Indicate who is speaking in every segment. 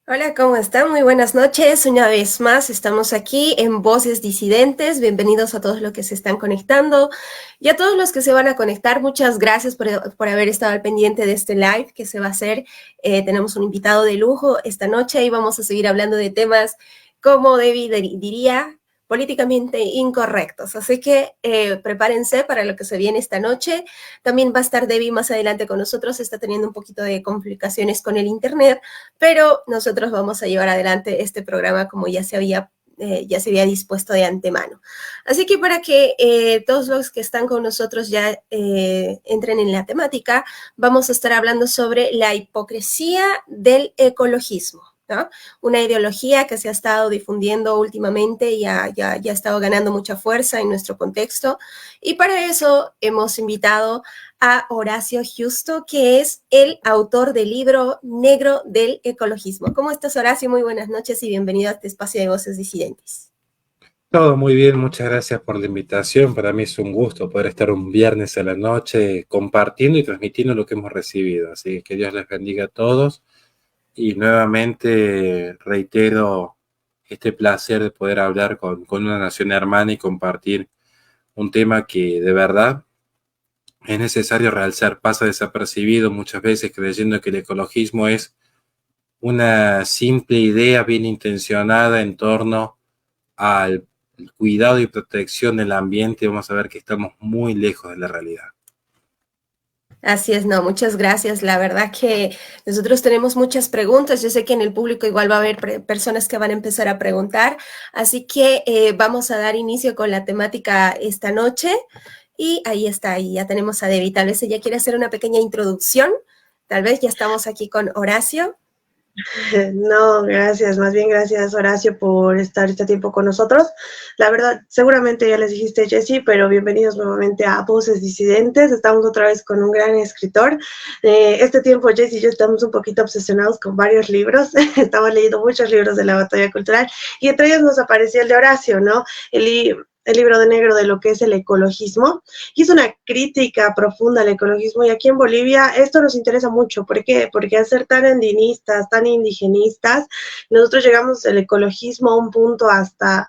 Speaker 1: Hola, ¿cómo están? Muy buenas noches. Una vez más estamos aquí en Voces Disidentes. Bienvenidos a todos los que se están conectando y a todos los que se van a conectar. Muchas gracias por haber estado al pendiente de este live que se va a hacer. Tenemos un invitado de lujo esta noche y vamos a seguir hablando de temas, como Debbie diría, políticamente incorrectos. Así que prepárense para lo que se viene esta noche. También va a estar Debbie más adelante con nosotros. Está teniendo un poquito de complicaciones con el internet, pero nosotros vamos a llevar adelante este programa como ya se había dispuesto de antemano. Así que para que todos los que están con nosotros ya entren en la temática, vamos a estar hablando sobre la hipocresía del ecologismo, ¿no? Una ideología que se ha estado difundiendo últimamente y ya ha estado ganando mucha fuerza en nuestro contexto. Y para eso hemos invitado a Horacio Justo, que es el autor del libro Negro del Ecologismo. ¿Cómo estás, Horacio? Muy buenas noches y bienvenido a este espacio de Voces Disidentes.
Speaker 2: Todo muy bien, muchas gracias por la invitación. Para mí es un gusto poder estar un viernes a la noche compartiendo y transmitiendo lo que hemos recibido. Así que Dios les bendiga a todos y nuevamente reitero este placer de poder hablar con una nación hermana y compartir un tema que de verdad es necesario realzar. Pasa desapercibido muchas veces creyendo que el ecologismo es una simple idea bien intencionada en torno al cuidado y protección del ambiente. Vamos a ver que estamos muy lejos de la realidad.
Speaker 1: Así es, no, muchas gracias. La verdad que nosotros tenemos muchas preguntas. Yo sé que en el público igual va a haber personas que van a empezar a preguntar, así que vamos a dar inicio con la temática esta noche. Y ahí está, ahí ya tenemos a Debbie. Tal vez ella quiere hacer una pequeña introducción. Tal vez ya estamos aquí con Horacio.
Speaker 3: No, gracias, más bien gracias Horacio por estar este tiempo con nosotros. La verdad, seguramente ya les dijiste, Jessy, pero bienvenidos nuevamente a Voces Disidentes. Estamos otra vez con un gran escritor. Este tiempo Jessy y yo estamos un poquito obsesionados con varios libros. Estamos leyendo muchos libros de la batalla cultural y entre ellos nos aparecía el de Horacio, ¿no? El libro de negro de lo que es el ecologismo, y es una crítica profunda al ecologismo, y aquí en Bolivia esto nos interesa mucho. ¿Por qué? Porque al ser tan andinistas, tan indigenistas, nosotros llegamos el ecologismo a un punto hasta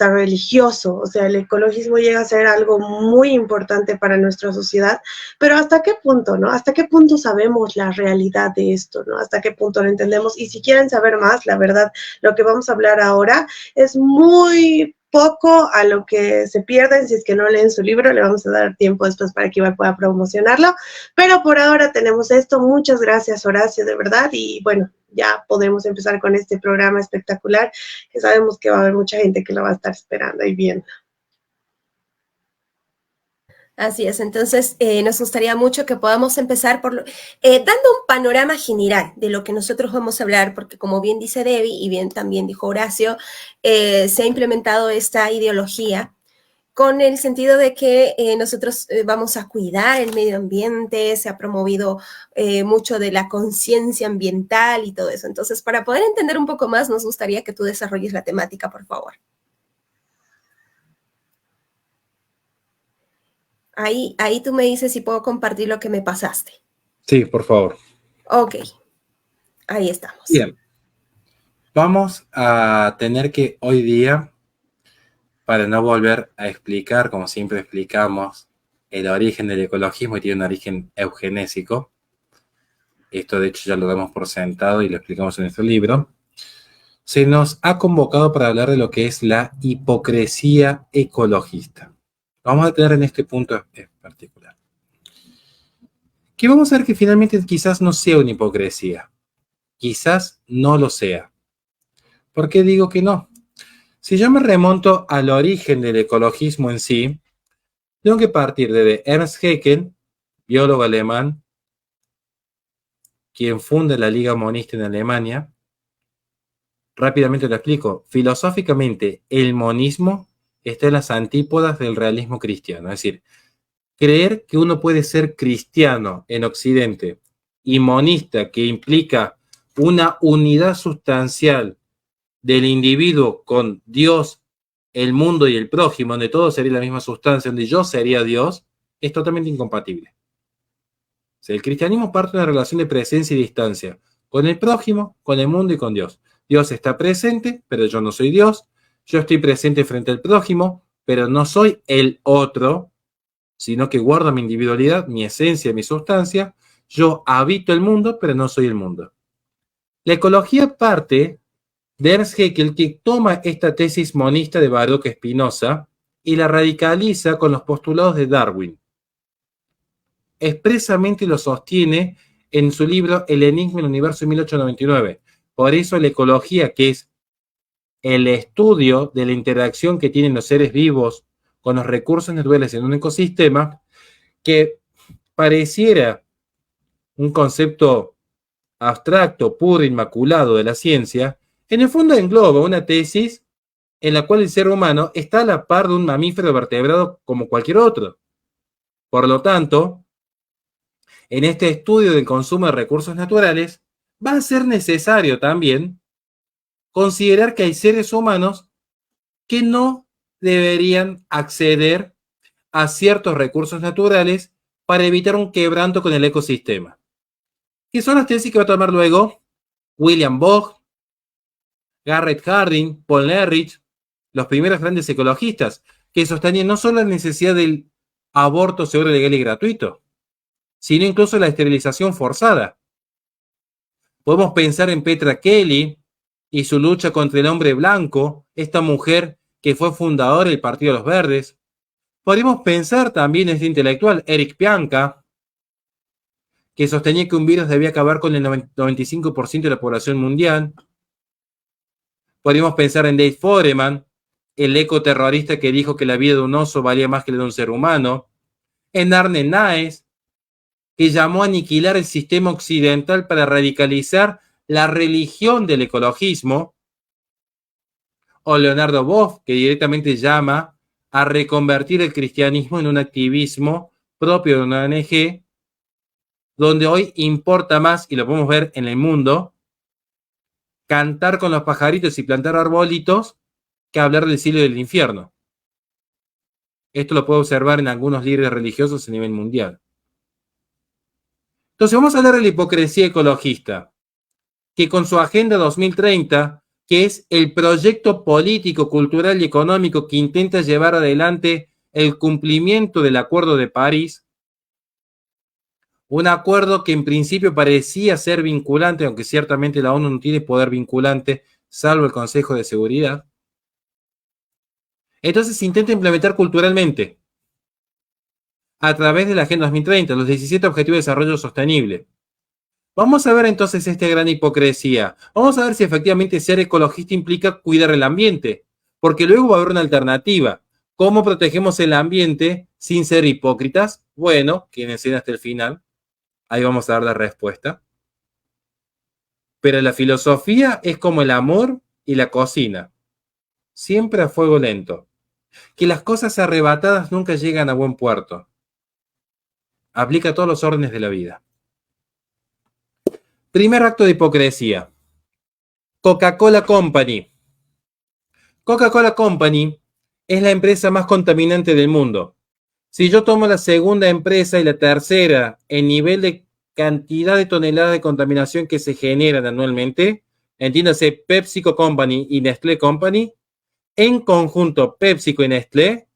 Speaker 3: religioso. O sea, el ecologismo llega a ser algo muy importante para nuestra sociedad, pero ¿hasta qué punto, no? ¿Hasta qué punto sabemos la realidad de esto, no? ¿Hasta qué punto lo entendemos? Y si quieren saber más, la verdad, lo que vamos a hablar ahora es muy poco a lo que se pierden si es que no leen su libro. Le vamos a dar tiempo después para que igual pueda promocionarlo, pero por ahora tenemos esto. Muchas gracias, Horacio, de verdad, y bueno, ya podemos empezar con este programa espectacular, que sabemos que va a haber mucha gente que lo va a estar esperando y viendo.
Speaker 1: Así es, entonces nos gustaría mucho que podamos empezar por dando un panorama general de lo que nosotros vamos a hablar, porque como bien dice Debbie y bien también dijo Horacio, se ha implementado esta ideología con el sentido de que nosotros vamos a cuidar el medio ambiente, se ha promovido mucho de la conciencia ambiental y todo eso. Entonces, para poder entender un poco más, nos gustaría que tú desarrolles la temática, por favor. Ahí tú me dices si puedo compartir lo que me pasaste.
Speaker 2: Sí, por favor.
Speaker 1: Ok, ahí estamos.
Speaker 2: Bien. Vamos a tener que hoy día, para no volver a explicar, como siempre explicamos, el origen del ecologismo, y tiene un origen eugenésico. Esto de hecho ya lo damos por sentado y lo explicamos en nuestro libro. Se nos ha convocado para hablar de lo que es la hipocresía ecologista. Vamos a tener en este punto en particular, que vamos a ver que finalmente quizás no sea una hipocresía, quizás no lo sea. ¿Por qué digo que no? Si yo me remonto al origen del ecologismo en sí, tengo que partir de Ernst Haeckel, biólogo alemán, quien funda la Liga Monista en Alemania. Rápidamente lo explico. Filosóficamente, el monismo está en las antípodas del realismo cristiano. Es decir, creer que uno puede ser cristiano en Occidente y monista, que implica una unidad sustancial del individuo con Dios, el mundo y el prójimo, donde todo sería la misma sustancia, donde yo sería Dios, es totalmente incompatible. O sea, el cristianismo parte de una relación de presencia y distancia con el prójimo, con el mundo y con Dios. Dios está presente, pero yo no soy Dios. Yo estoy presente frente al prójimo, pero no soy el otro, sino que guardo mi individualidad, mi esencia, mi sustancia. Yo habito el mundo, pero no soy el mundo. La ecología parte de Ernst Haeckel, que toma esta tesis monista de Baruch Spinoza y la radicaliza con los postulados de Darwin. Expresamente lo sostiene en su libro El enigma del universo en 1899. Por eso la ecología, que es el estudio de la interacción que tienen los seres vivos con los recursos naturales en un ecosistema, que pareciera un concepto abstracto, puro, inmaculado de la ciencia, en el fondo engloba una tesis en la cual el ser humano está a la par de un mamífero vertebrado como cualquier otro. Por lo tanto, en este estudio del consumo de recursos naturales, va a ser necesario también considerar que hay seres humanos que no deberían acceder a ciertos recursos naturales para evitar un quebranto con el ecosistema. Que son las tesis que va a tomar luego William Bogg, Garrett Hardin, Paul Ehrlich, los primeros grandes ecologistas, que sostenían no solo la necesidad del aborto seguro, legal y gratuito, sino incluso la esterilización forzada. Podemos pensar en Petra Kelly y su lucha contra el hombre blanco, esta mujer que fue fundadora del Partido de los Verdes. Podemos pensar también en este intelectual, Eric Pianka, que sostenía que un virus debía acabar con el 95% de la población mundial. Podríamos pensar en Dave Foreman, el ecoterrorista que dijo que la vida de un oso valía más que la de un ser humano. En Arne Naes, que llamó a aniquilar el sistema occidental para radicalizar la religión del ecologismo. O Leonardo Boff, que directamente llama a reconvertir el cristianismo en un activismo propio de una ONG, donde hoy importa más, y lo podemos ver en el mundo, cantar con los pajaritos y plantar arbolitos que hablar del cielo y del infierno. Esto lo puedo observar en algunos líderes religiosos a nivel mundial. Entonces vamos a hablar de la hipocresía ecologista, que con su Agenda 2030, que es el proyecto político, cultural y económico que intenta llevar adelante el cumplimiento del Acuerdo de París, un acuerdo que en principio parecía ser vinculante, aunque ciertamente la ONU no tiene poder vinculante, salvo el Consejo de Seguridad. Entonces se intenta implementar culturalmente, a través de la Agenda 2030, los 17 Objetivos de Desarrollo Sostenible. Vamos a ver entonces esta gran hipocresía. Vamos a ver si efectivamente ser ecologista implica cuidar el ambiente, porque luego va a haber una alternativa. ¿Cómo protegemos el ambiente sin ser hipócritas? Bueno, quienes hasta el final, ahí vamos a dar la respuesta. Pero la filosofía es como el amor y la cocina, siempre a fuego lento. Que las cosas arrebatadas nunca llegan a buen puerto. Aplica a todos los órdenes de la vida. Primer acto de hipocresía. Coca-Cola Company. Coca-Cola Company es la empresa más contaminante del mundo. Si yo tomo la segunda empresa y la tercera en nivel de cantidad de toneladas de contaminación que se generan anualmente, entiéndase PepsiCo Company y Nestlé Company, en conjunto PepsiCo y Nestlé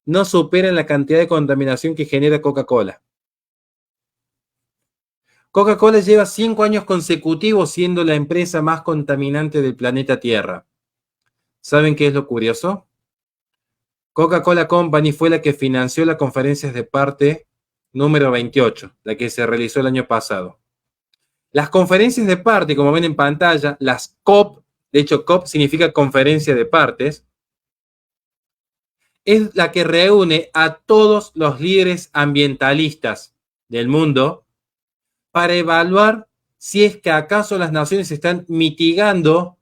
Speaker 2: no superan la cantidad de contaminación que genera Coca-Cola. Coca-Cola lleva 5 años consecutivos siendo la empresa más contaminante del planeta Tierra. ¿Saben qué es lo curioso? Coca-Cola Company fue la que financió las conferencias de parte número 28, la que se realizó el año pasado. Las conferencias de parte, como ven en pantalla, las COP, de hecho COP significa conferencia de partes, es la que reúne a todos los líderes ambientalistas del mundo para evaluar si es que acaso las naciones están mitigando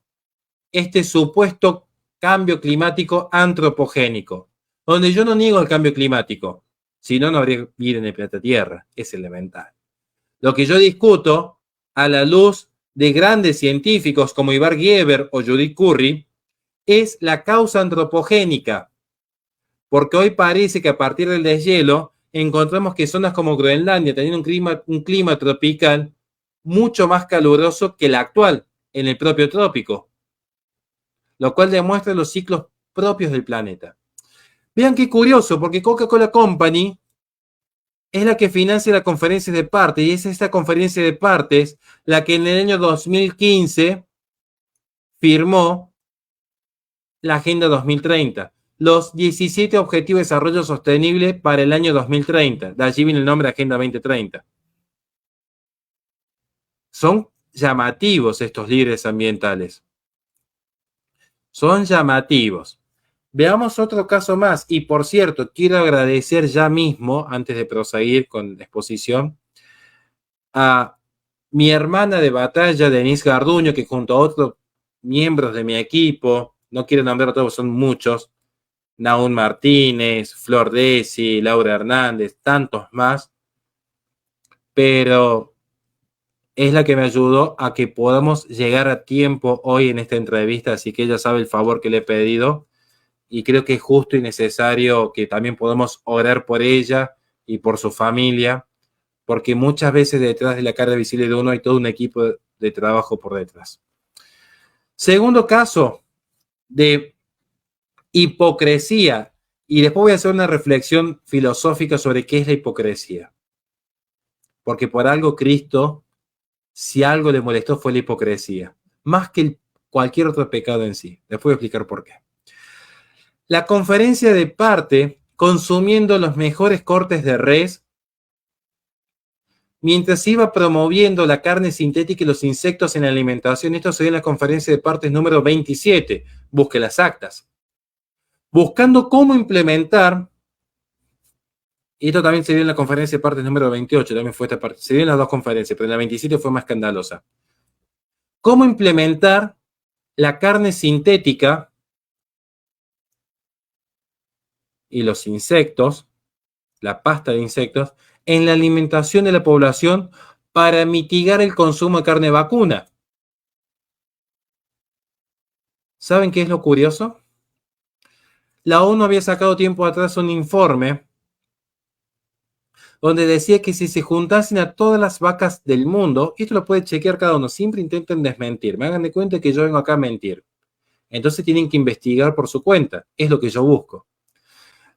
Speaker 2: este supuesto cambio climático antropogénico, donde yo no niego el cambio climático, si no, no habría vida en el planeta Tierra, es elemental. Lo que yo discuto, a la luz de grandes científicos como Ivar Gieber o Judith Curry, es la causa antropogénica, porque hoy parece que a partir del deshielo encontramos que zonas como Groenlandia, teniendo un clima tropical, mucho más caluroso que el actual en el propio trópico, lo cual demuestra los ciclos propios del planeta. Vean qué curioso, porque Coca-Cola Company es la que financia la conferencia de partes, y es esta conferencia de partes la que en el año 2015 firmó la Agenda 2030, los 17 Objetivos de Desarrollo Sostenible para el año 2030. De allí viene el nombre Agenda 2030. Son llamativos estos líderes ambientales. Son llamativos. Veamos otro caso más. Y por cierto, quiero agradecer ya mismo, antes de proseguir con la exposición, a mi hermana de batalla, Denise Garduño, que junto a otros miembros de mi equipo, no quiero nombrar a todos, son muchos, Naún Martínez, Flor Desi, Laura Hernández, tantos más, pero es la que me ayudó a que podamos llegar a tiempo hoy en esta entrevista, así que ella sabe el favor que le he pedido y creo que es justo y necesario que también podamos orar por ella y por su familia, porque muchas veces detrás de la cara visible de uno hay todo un equipo de trabajo por detrás. Segundo caso de hipocresía, y después voy a hacer una reflexión filosófica sobre qué es la hipocresía, porque por algo Cristo, si algo le molestó, fue la hipocresía, más que cualquier otro pecado en sí. Les voy a explicar por qué. La conferencia de parte, consumiendo los mejores cortes de res, mientras iba promoviendo la carne sintética y los insectos en la alimentación. Esto se dio en la conferencia de partes número 27. Busque las actas. Buscando cómo implementar, y esto también se dio en la conferencia de partes número 28, también fue esta parte, se dio en las dos conferencias, pero en la 27 fue más escandalosa. Cómo implementar la carne sintética y los insectos, la pasta de insectos, en la alimentación de la población para mitigar el consumo de carne vacuna. ¿Saben qué es lo curioso? La ONU había sacado tiempo atrás un informe donde decía que si se juntasen a todas las vacas del mundo, esto lo puede chequear cada uno, siempre intenten desmentir, me hagan de cuenta que yo vengo acá a mentir. Entonces tienen que investigar por su cuenta, es lo que yo busco.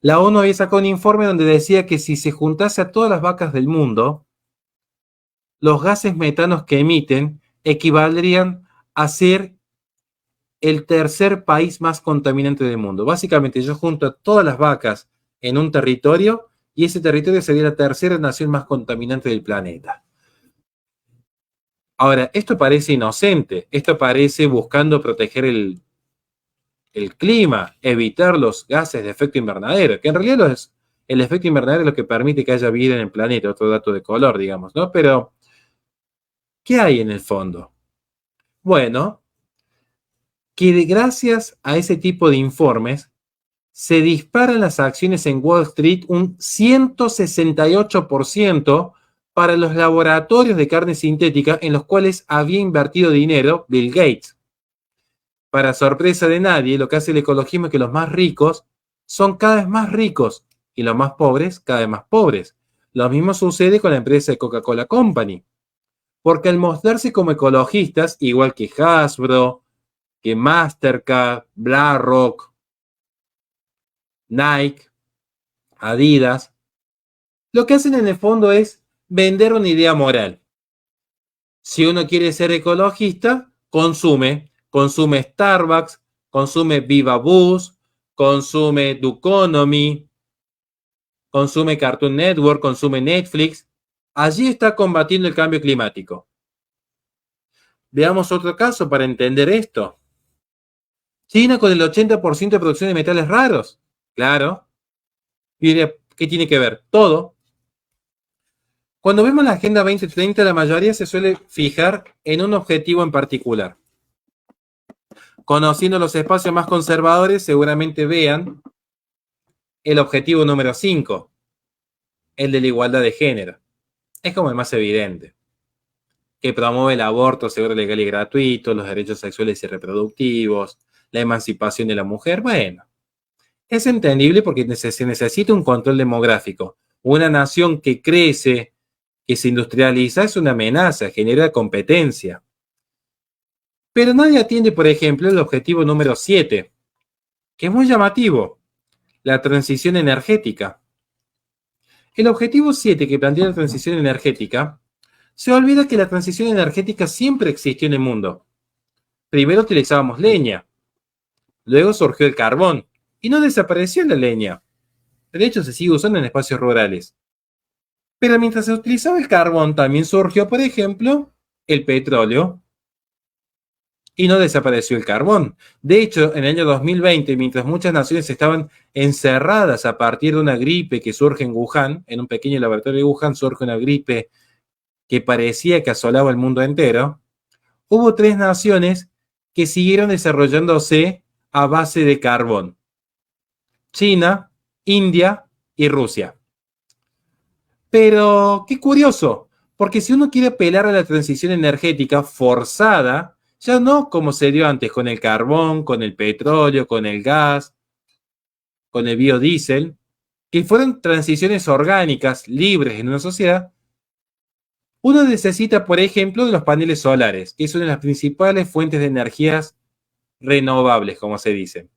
Speaker 2: La ONU había sacado un informe donde decía que si se juntase a todas las vacas del mundo, los gases metanos que emiten equivaldrían a ser el tercer país más contaminante del mundo. Básicamente, yo junto a todas las vacas en un territorio y ese territorio sería la tercera nación más contaminante del planeta. Ahora, esto parece inocente, esto parece buscando proteger el clima, evitar los gases de efecto invernadero, que en realidad el efecto invernadero es lo que permite que haya vida en el planeta, otro dato de color, digamos, ¿no? Pero, ¿qué hay en el fondo? Bueno, que gracias a ese tipo de informes se disparan las acciones en Wall Street un 168% para los laboratorios de carne sintética en los cuales había invertido dinero Bill Gates. Para sorpresa de nadie, lo que hace el ecologismo es que los más ricos son cada vez más ricos y los más pobres cada vez más pobres. Lo mismo sucede con la empresa de Coca-Cola Company, porque al mostrarse como ecologistas, igual que Hasbro, que Mastercard, BlackRock, Nike, Adidas, lo que hacen en el fondo es vender una idea moral. Si uno quiere ser ecologista, consume Starbucks, consume Viva Bus, consume Duconomy, consume Cartoon Network, consume Netflix. Allí está combatiendo el cambio climático. Veamos otro caso para entender esto. China con el 80% de producción de metales raros. Claro. Y ¿qué tiene que ver? Todo. Cuando vemos la Agenda 2030, la mayoría se suele fijar en un objetivo en particular. Conociendo los espacios más conservadores, seguramente vean el objetivo número 5, el de la igualdad de género. Es como el más evidente, que promueve el aborto seguro, legal y gratuito, los derechos sexuales y reproductivos, la emancipación de la mujer. Bueno, es entendible porque se necesita un control demográfico. Una nación que crece, que se industrializa es una amenaza, genera competencia. Pero nadie atiende, por ejemplo, el objetivo número 7, que es muy llamativo, la transición energética. El objetivo 7 que plantea la transición energética, se olvida que la transición energética siempre existió en el mundo. Primero utilizábamos leña, luego surgió el carbón, y no desapareció la leña. De hecho, se sigue usando en espacios rurales. Pero mientras se utilizaba el carbón, también surgió, por ejemplo, el petróleo, y no desapareció el carbón. De hecho, en el año 2020, mientras muchas naciones estaban encerradas a partir de una gripe que surge en Wuhan, en un pequeño laboratorio de Wuhan surge una gripe que parecía que asolaba el mundo entero, hubo 3 naciones que siguieron desarrollándose a base de carbón: China, India y Rusia. Pero qué curioso, porque si uno quiere apelar a la transición energética forzada, ya no como se dio antes con el carbón, con el petróleo, con el gas, con el biodiesel, que fueron transiciones orgánicas, libres en una sociedad, uno necesita, por ejemplo, de los paneles solares, que es una de las principales fuentes de energías renovables, como se dice.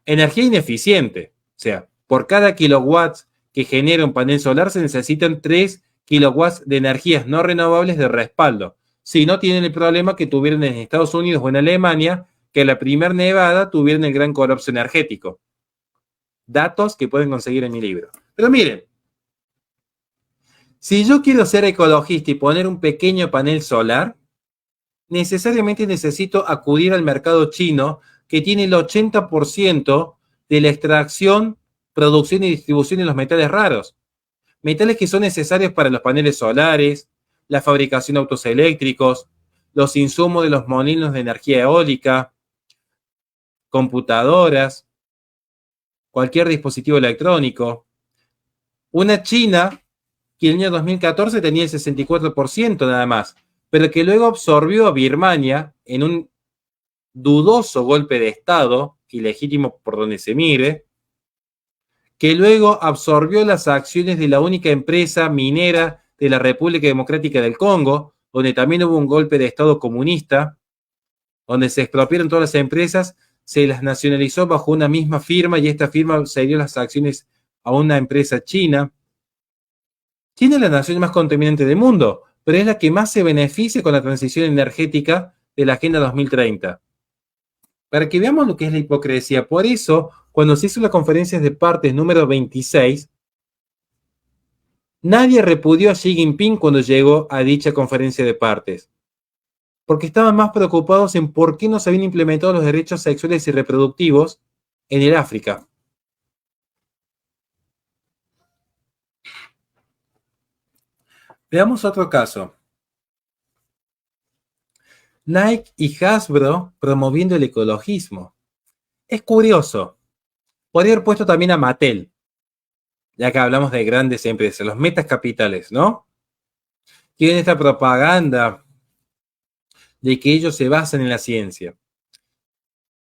Speaker 2: Energía ineficiente, o sea, por cada kilowatts que genera un panel solar se necesitan 3 kilowatts de energías no renovables de respaldo. Si no tienen el problema que tuvieron en Estados Unidos o en Alemania, que la primer nevada tuvieron el gran colapso energético. Datos que pueden conseguir en mi libro. Pero miren, si yo quiero ser ecologista y poner un pequeño panel solar, necesariamente necesito acudir al mercado chino, que tiene el 80% de la extracción, producción y distribución de los metales raros. Metales que son necesarios para los paneles solares, la fabricación de autos eléctricos, los insumos de los molinos de energía eólica, computadoras, cualquier dispositivo electrónico. Una China que en el año 2014 tenía el 64% nada más, pero que luego absorbió a Birmania en un dudoso golpe de Estado, ilegítimo por donde se mire, que luego absorbió las acciones de la única empresa minera de la República Democrática del Congo, donde también hubo un golpe de Estado comunista, donde se expropiaron todas las empresas, se las nacionalizó bajo una misma firma y esta firma cedió las acciones a una empresa china. China es la nación más contaminante del mundo, pero es la que más se beneficia con la transición energética de la Agenda 2030. Para que veamos lo que es la hipocresía. Por eso, cuando se hizo la conferencia de partes número 26, nadie repudió a Xi Jinping cuando llegó a dicha conferencia de partes, porque estaban más preocupados en por qué no se habían implementado los derechos sexuales y reproductivos en el África. Veamos otro caso. Nike y Hasbro promoviendo el ecologismo. Es curioso. Podría haber puesto también a Mattel, ya que hablamos de grandes empresas, los metas capitales, ¿no? Tienen esta propaganda de que ellos se basan en la ciencia.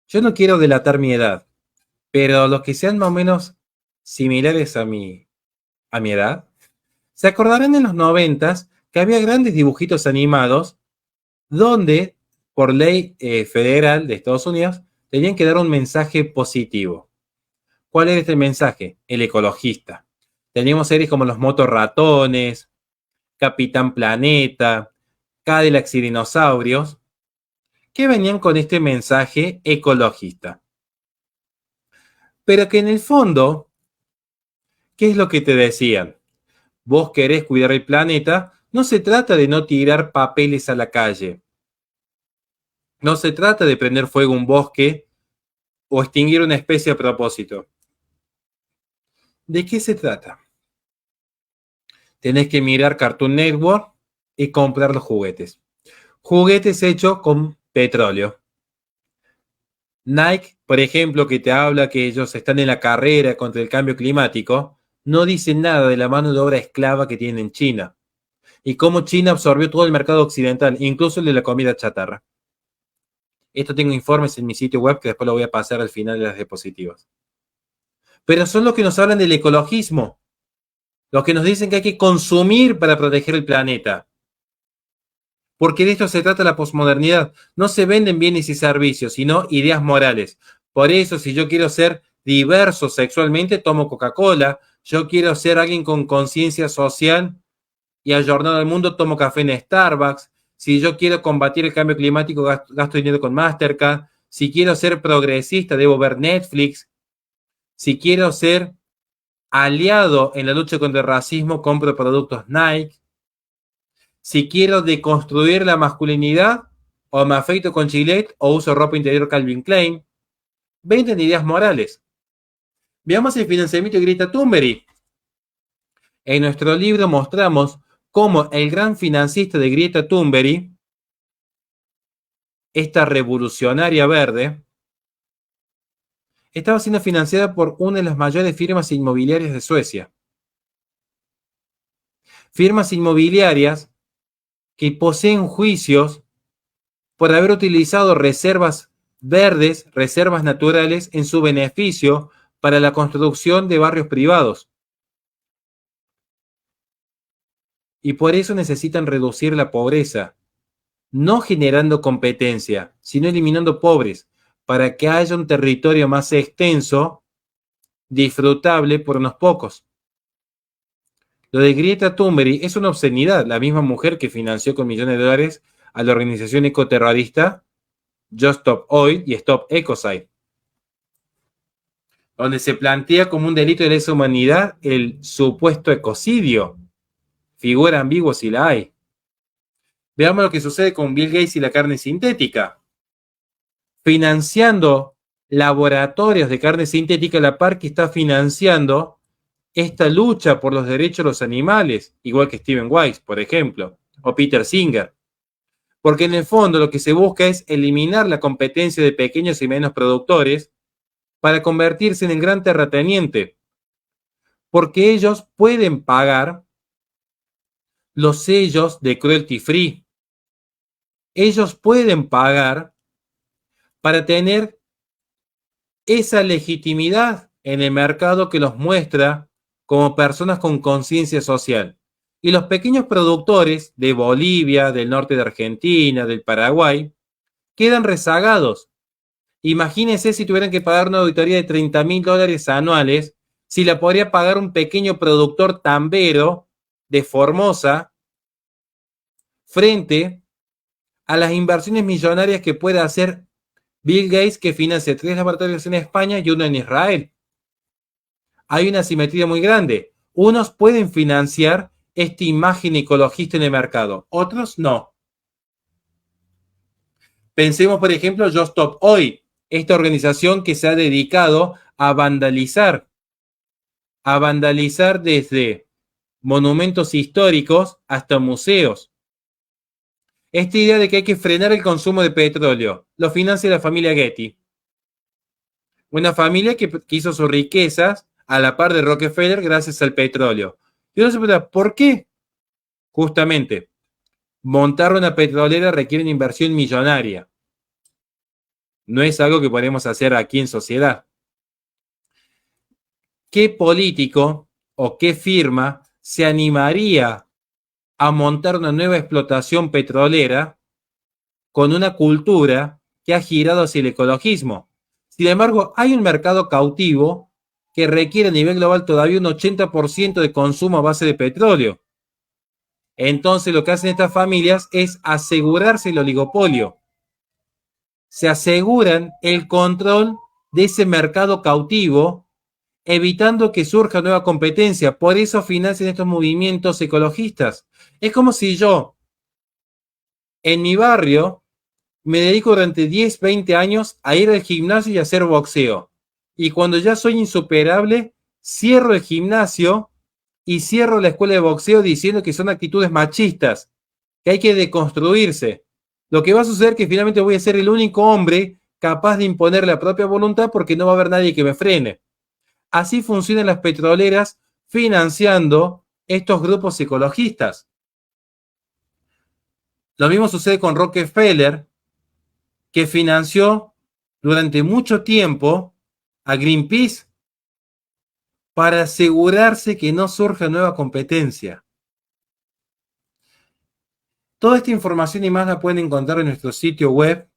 Speaker 2: Yo no quiero delatar mi edad, pero los que sean más o menos similares a mi edad, se acordarán en los 90s que había grandes dibujitos animados donde, por ley federal de Estados Unidos, tenían que dar un mensaje positivo. ¿Cuál era este mensaje? El ecologista. Teníamos series como Los Motorratones, Capitán Planeta, Cadillacs y Dinosaurios, que venían con este mensaje ecologista. Pero que en el fondo, ¿qué es lo que te decían? Vos querés cuidar el planeta, no se trata de no tirar papeles a la calle. No se trata de prender fuego a un bosque o extinguir una especie a propósito. ¿De qué se trata? Tenés que mirar Cartoon Network y comprar los juguetes. Juguetes hechos con petróleo. Nike, por ejemplo, que te habla que ellos están en la carrera contra el cambio climático, no dice nada de la mano de obra esclava que tiene en China y cómo China absorbió todo el mercado occidental, incluso el de la comida chatarra. Esto tengo informes en mi sitio web que después lo voy a pasar al final de las diapositivas. Pero son los que nos hablan del ecologismo. Los que nos dicen que hay que consumir para proteger el planeta. Porque de esto se trata la posmodernidad. No se venden bienes y servicios, sino ideas morales. Por eso, si yo quiero ser diverso sexualmente, tomo Coca-Cola. Yo quiero ser alguien con conciencia social y ayornado al mundo, tomo café en Starbucks. Si yo quiero combatir el cambio climático, gasto dinero con Mastercard. Si quiero ser progresista, debo ver Netflix. Si quiero ser aliado en la lucha contra el racismo, compro productos Nike. Si quiero deconstruir la masculinidad, o me afeito con Gillette o uso ropa interior Calvin Klein. Venden ideas morales. Veamos el financiamiento de Greta Thunberg. En nuestro libro mostramos cómo el gran financista de Greta Thunberg, esta revolucionaria verde, estaba siendo financiada por una de las mayores firmas inmobiliarias de Suecia. Firmas inmobiliarias que poseen juicios por haber utilizado reservas verdes, reservas naturales, en su beneficio para la construcción de barrios privados. Y por eso necesitan reducir la pobreza, no generando competencia, sino eliminando pobres, para que haya un territorio más extenso, disfrutable por unos pocos. Lo de Greta Thunberg es una obscenidad. La misma mujer que financió con millones de dólares a la organización ecoterrorista Just Stop Oil y Stop Ecocide, donde se plantea como un delito de lesa humanidad el supuesto ecocidio. Figura ambigua si la hay. Veamos lo que sucede con Bill Gates y la carne sintética. Financiando laboratorios de carne sintética, la par que está financiando esta lucha por los derechos de los animales, igual que Steven Weiss, por ejemplo, o Peter Singer. Porque en el fondo lo que se busca es eliminar la competencia de pequeños y menos productores para convertirse en el gran terrateniente. Porque ellos pueden pagar los sellos de cruelty free. Ellos pueden pagar para tener esa legitimidad en el mercado que los muestra como personas con conciencia social. Y los pequeños productores de Bolivia, del norte de Argentina, del Paraguay, quedan rezagados. Imagínense si tuvieran que pagar una auditoría de $30,000 anuales, si la podría pagar un pequeño productor tambero de Formosa, frente a las inversiones millonarias que puede hacer Bill Gates, que financia 3 laboratorios en España y uno en Israel. Hay una asimetría muy grande. Unos pueden financiar esta imagen ecologista en el mercado, otros no. Pensemos, por ejemplo, Just Stop Oil, esta organización que se ha dedicado a vandalizar desde monumentos históricos hasta museos. Esta idea de que hay que frenar el consumo de petróleo lo financia la familia Getty. Una familia que hizo sus riquezas a la par de Rockefeller gracias al petróleo. Y uno se pregunta, ¿por qué? Justamente, montar una petrolera requiere una inversión millonaria. No es algo que podemos hacer aquí en sociedad. ¿Qué político o qué firma se animaría a montar una nueva explotación petrolera con una cultura que ha girado hacia el ecologismo? Sin embargo, hay un mercado cautivo que requiere a nivel global todavía un 80% de consumo a base de petróleo. Entonces, lo que hacen estas familias es asegurarse el oligopolio. Se aseguran el control de ese mercado cautivo, evitando que surja nueva competencia. Por eso financian estos movimientos ecologistas. Es como si yo, en mi barrio, me dedico durante 10, 20 años a ir al gimnasio y a hacer boxeo. Y cuando ya soy insuperable, cierro el gimnasio y cierro la escuela de boxeo diciendo que son actitudes machistas, que hay que deconstruirse. Lo que va a suceder es que finalmente voy a ser el único hombre capaz de imponer la propia voluntad porque no va a haber nadie que me frene. Así funcionan las petroleras financiando estos grupos ecologistas. Lo mismo sucede con Rockefeller, que financió durante mucho tiempo a Greenpeace. para asegurarse que no surja nueva competencia. Toda esta información y más la pueden encontrar en nuestro sitio web,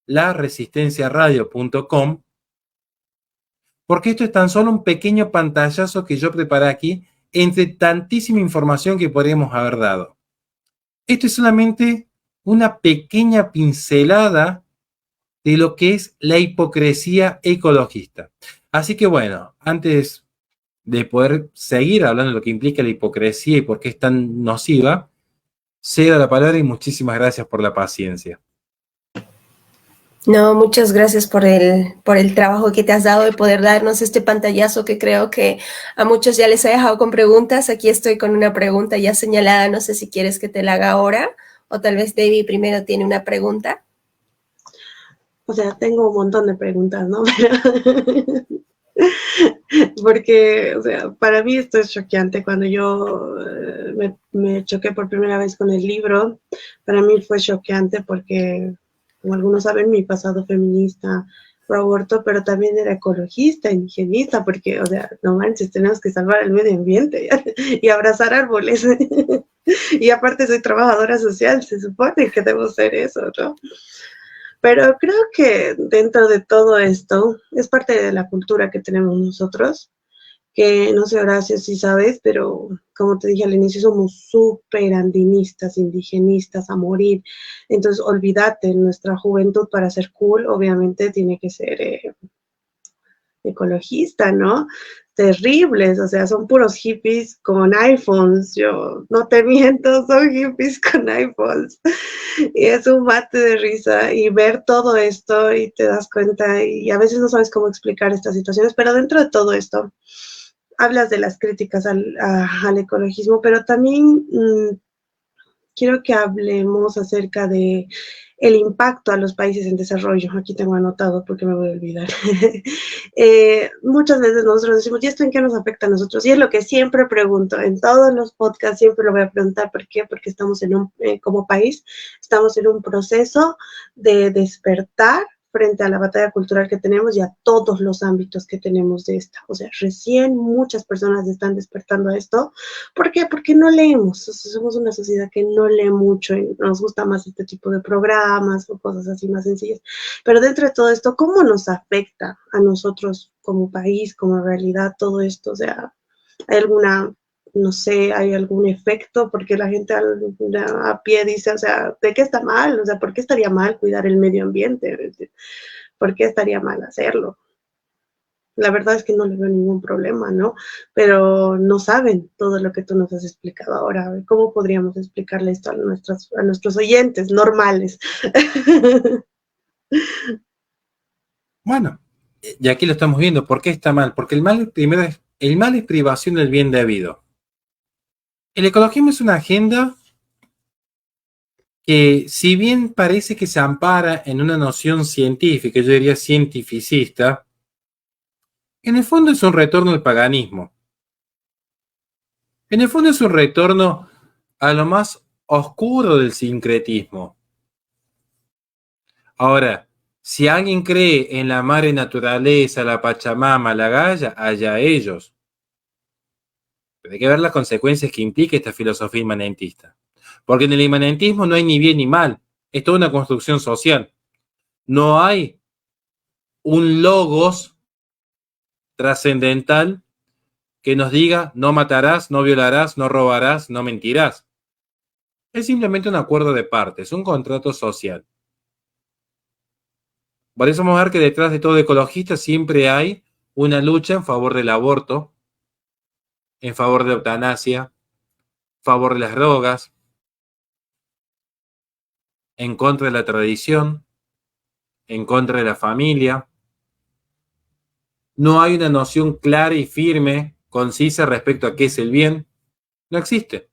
Speaker 2: laresistenciaradio.com, porque esto es tan solo un pequeño pantallazo que yo preparé aquí entre tantísima información que podríamos haber dado. Esto es solamente una pequeña pincelada de lo que es la hipocresía ecologista. Así que bueno, antes de poder seguir hablando de lo que implica la hipocresía y por qué es tan nociva, cedo la palabra y muchísimas gracias por la paciencia.
Speaker 1: No, muchas gracias por el trabajo que te has dado de poder darnos este pantallazo que creo que a muchos ya les ha dejado con preguntas. Aquí estoy con una pregunta ya señalada, no sé si quieres que te la haga ahora o tal vez David primero tiene una pregunta.
Speaker 3: O sea, tengo un montón de preguntas, ¿no? Porque, o sea, para mí esto es choqueante. Cuando yo me choqué por primera vez con el libro, para mí fue choqueante porque, como algunos saben, mi pasado feminista, pro aborto, pero también era ecologista, indigenista, porque, o sea, no manches, tenemos que salvar el medio ambiente y abrazar árboles. Y aparte soy trabajadora social, se supone que debo ser eso, ¿no? Pero creo que dentro de todo esto es parte de la cultura que tenemos nosotros, que no sé, Horacio, si sabes, pero como te dije al inicio, somos súper andinistas, indigenistas a morir. Entonces, olvídate, nuestra juventud para ser cool, obviamente tiene que ser ecologista, ¿no? Terribles, o sea, son puros hippies con iPhones, yo no te miento, son hippies con iPhones. Y es un mate de risa y ver todo esto y te das cuenta y a veces no sabes cómo explicar estas situaciones, pero dentro de todo esto hablas de las críticas al ecologismo, pero también quiero que hablemos acerca de el impacto a los países en desarrollo. Aquí tengo anotado porque me voy a olvidar. Muchas veces nosotros decimos, ¿y esto en qué nos afecta a nosotros? Y es lo que siempre pregunto, en todos los podcasts siempre lo voy a preguntar. ¿Por qué? Porque estamos como país, estamos en un proceso de despertar frente a la batalla cultural que tenemos y a todos los ámbitos que tenemos de esta. O sea, recién muchas personas están despertando a esto. ¿Por qué? Porque no leemos. O sea, somos una sociedad que no lee mucho y nos gusta más este tipo de programas o cosas así más sencillas. Pero dentro de todo esto, ¿cómo nos afecta a nosotros como país, como realidad todo esto? O sea, ¿hay alguna, no sé, hay algún efecto? Porque la gente a pie dice, o sea, ¿de qué está mal? O sea, ¿por qué estaría mal cuidar el medio ambiente? ¿Por qué estaría mal hacerlo? La verdad es que no le veo ningún problema, ¿no? Pero no saben todo lo que tú nos has explicado ahora. ¿Cómo podríamos explicarle esto a nuestros oyentes normales?
Speaker 2: Bueno, y aquí lo estamos viendo. ¿Por qué está mal? Porque el mal es privación del bien debido. El ecologismo es una agenda que, si bien parece que se ampara en una noción científica, yo diría cientificista, en el fondo es un retorno al paganismo. En el fondo es un retorno a lo más oscuro del sincretismo. Ahora, si alguien cree en la madre naturaleza, la Pachamama, la Gaia, allá ellos. Pero hay que ver las consecuencias que implica esta filosofía inmanentista. Porque en el inmanentismo no hay ni bien ni mal. Es toda una construcción social. No hay un logos trascendental que nos diga no matarás, no violarás, no robarás, no mentirás. Es simplemente un acuerdo de partes, un contrato social. Por eso vamos a ver que detrás de todo ecologista siempre hay una lucha en favor del aborto, en favor de la eutanasia, en favor de las drogas, en contra de la tradición, en contra de la familia. No hay una noción clara y firme, concisa respecto a qué es el bien. No existe.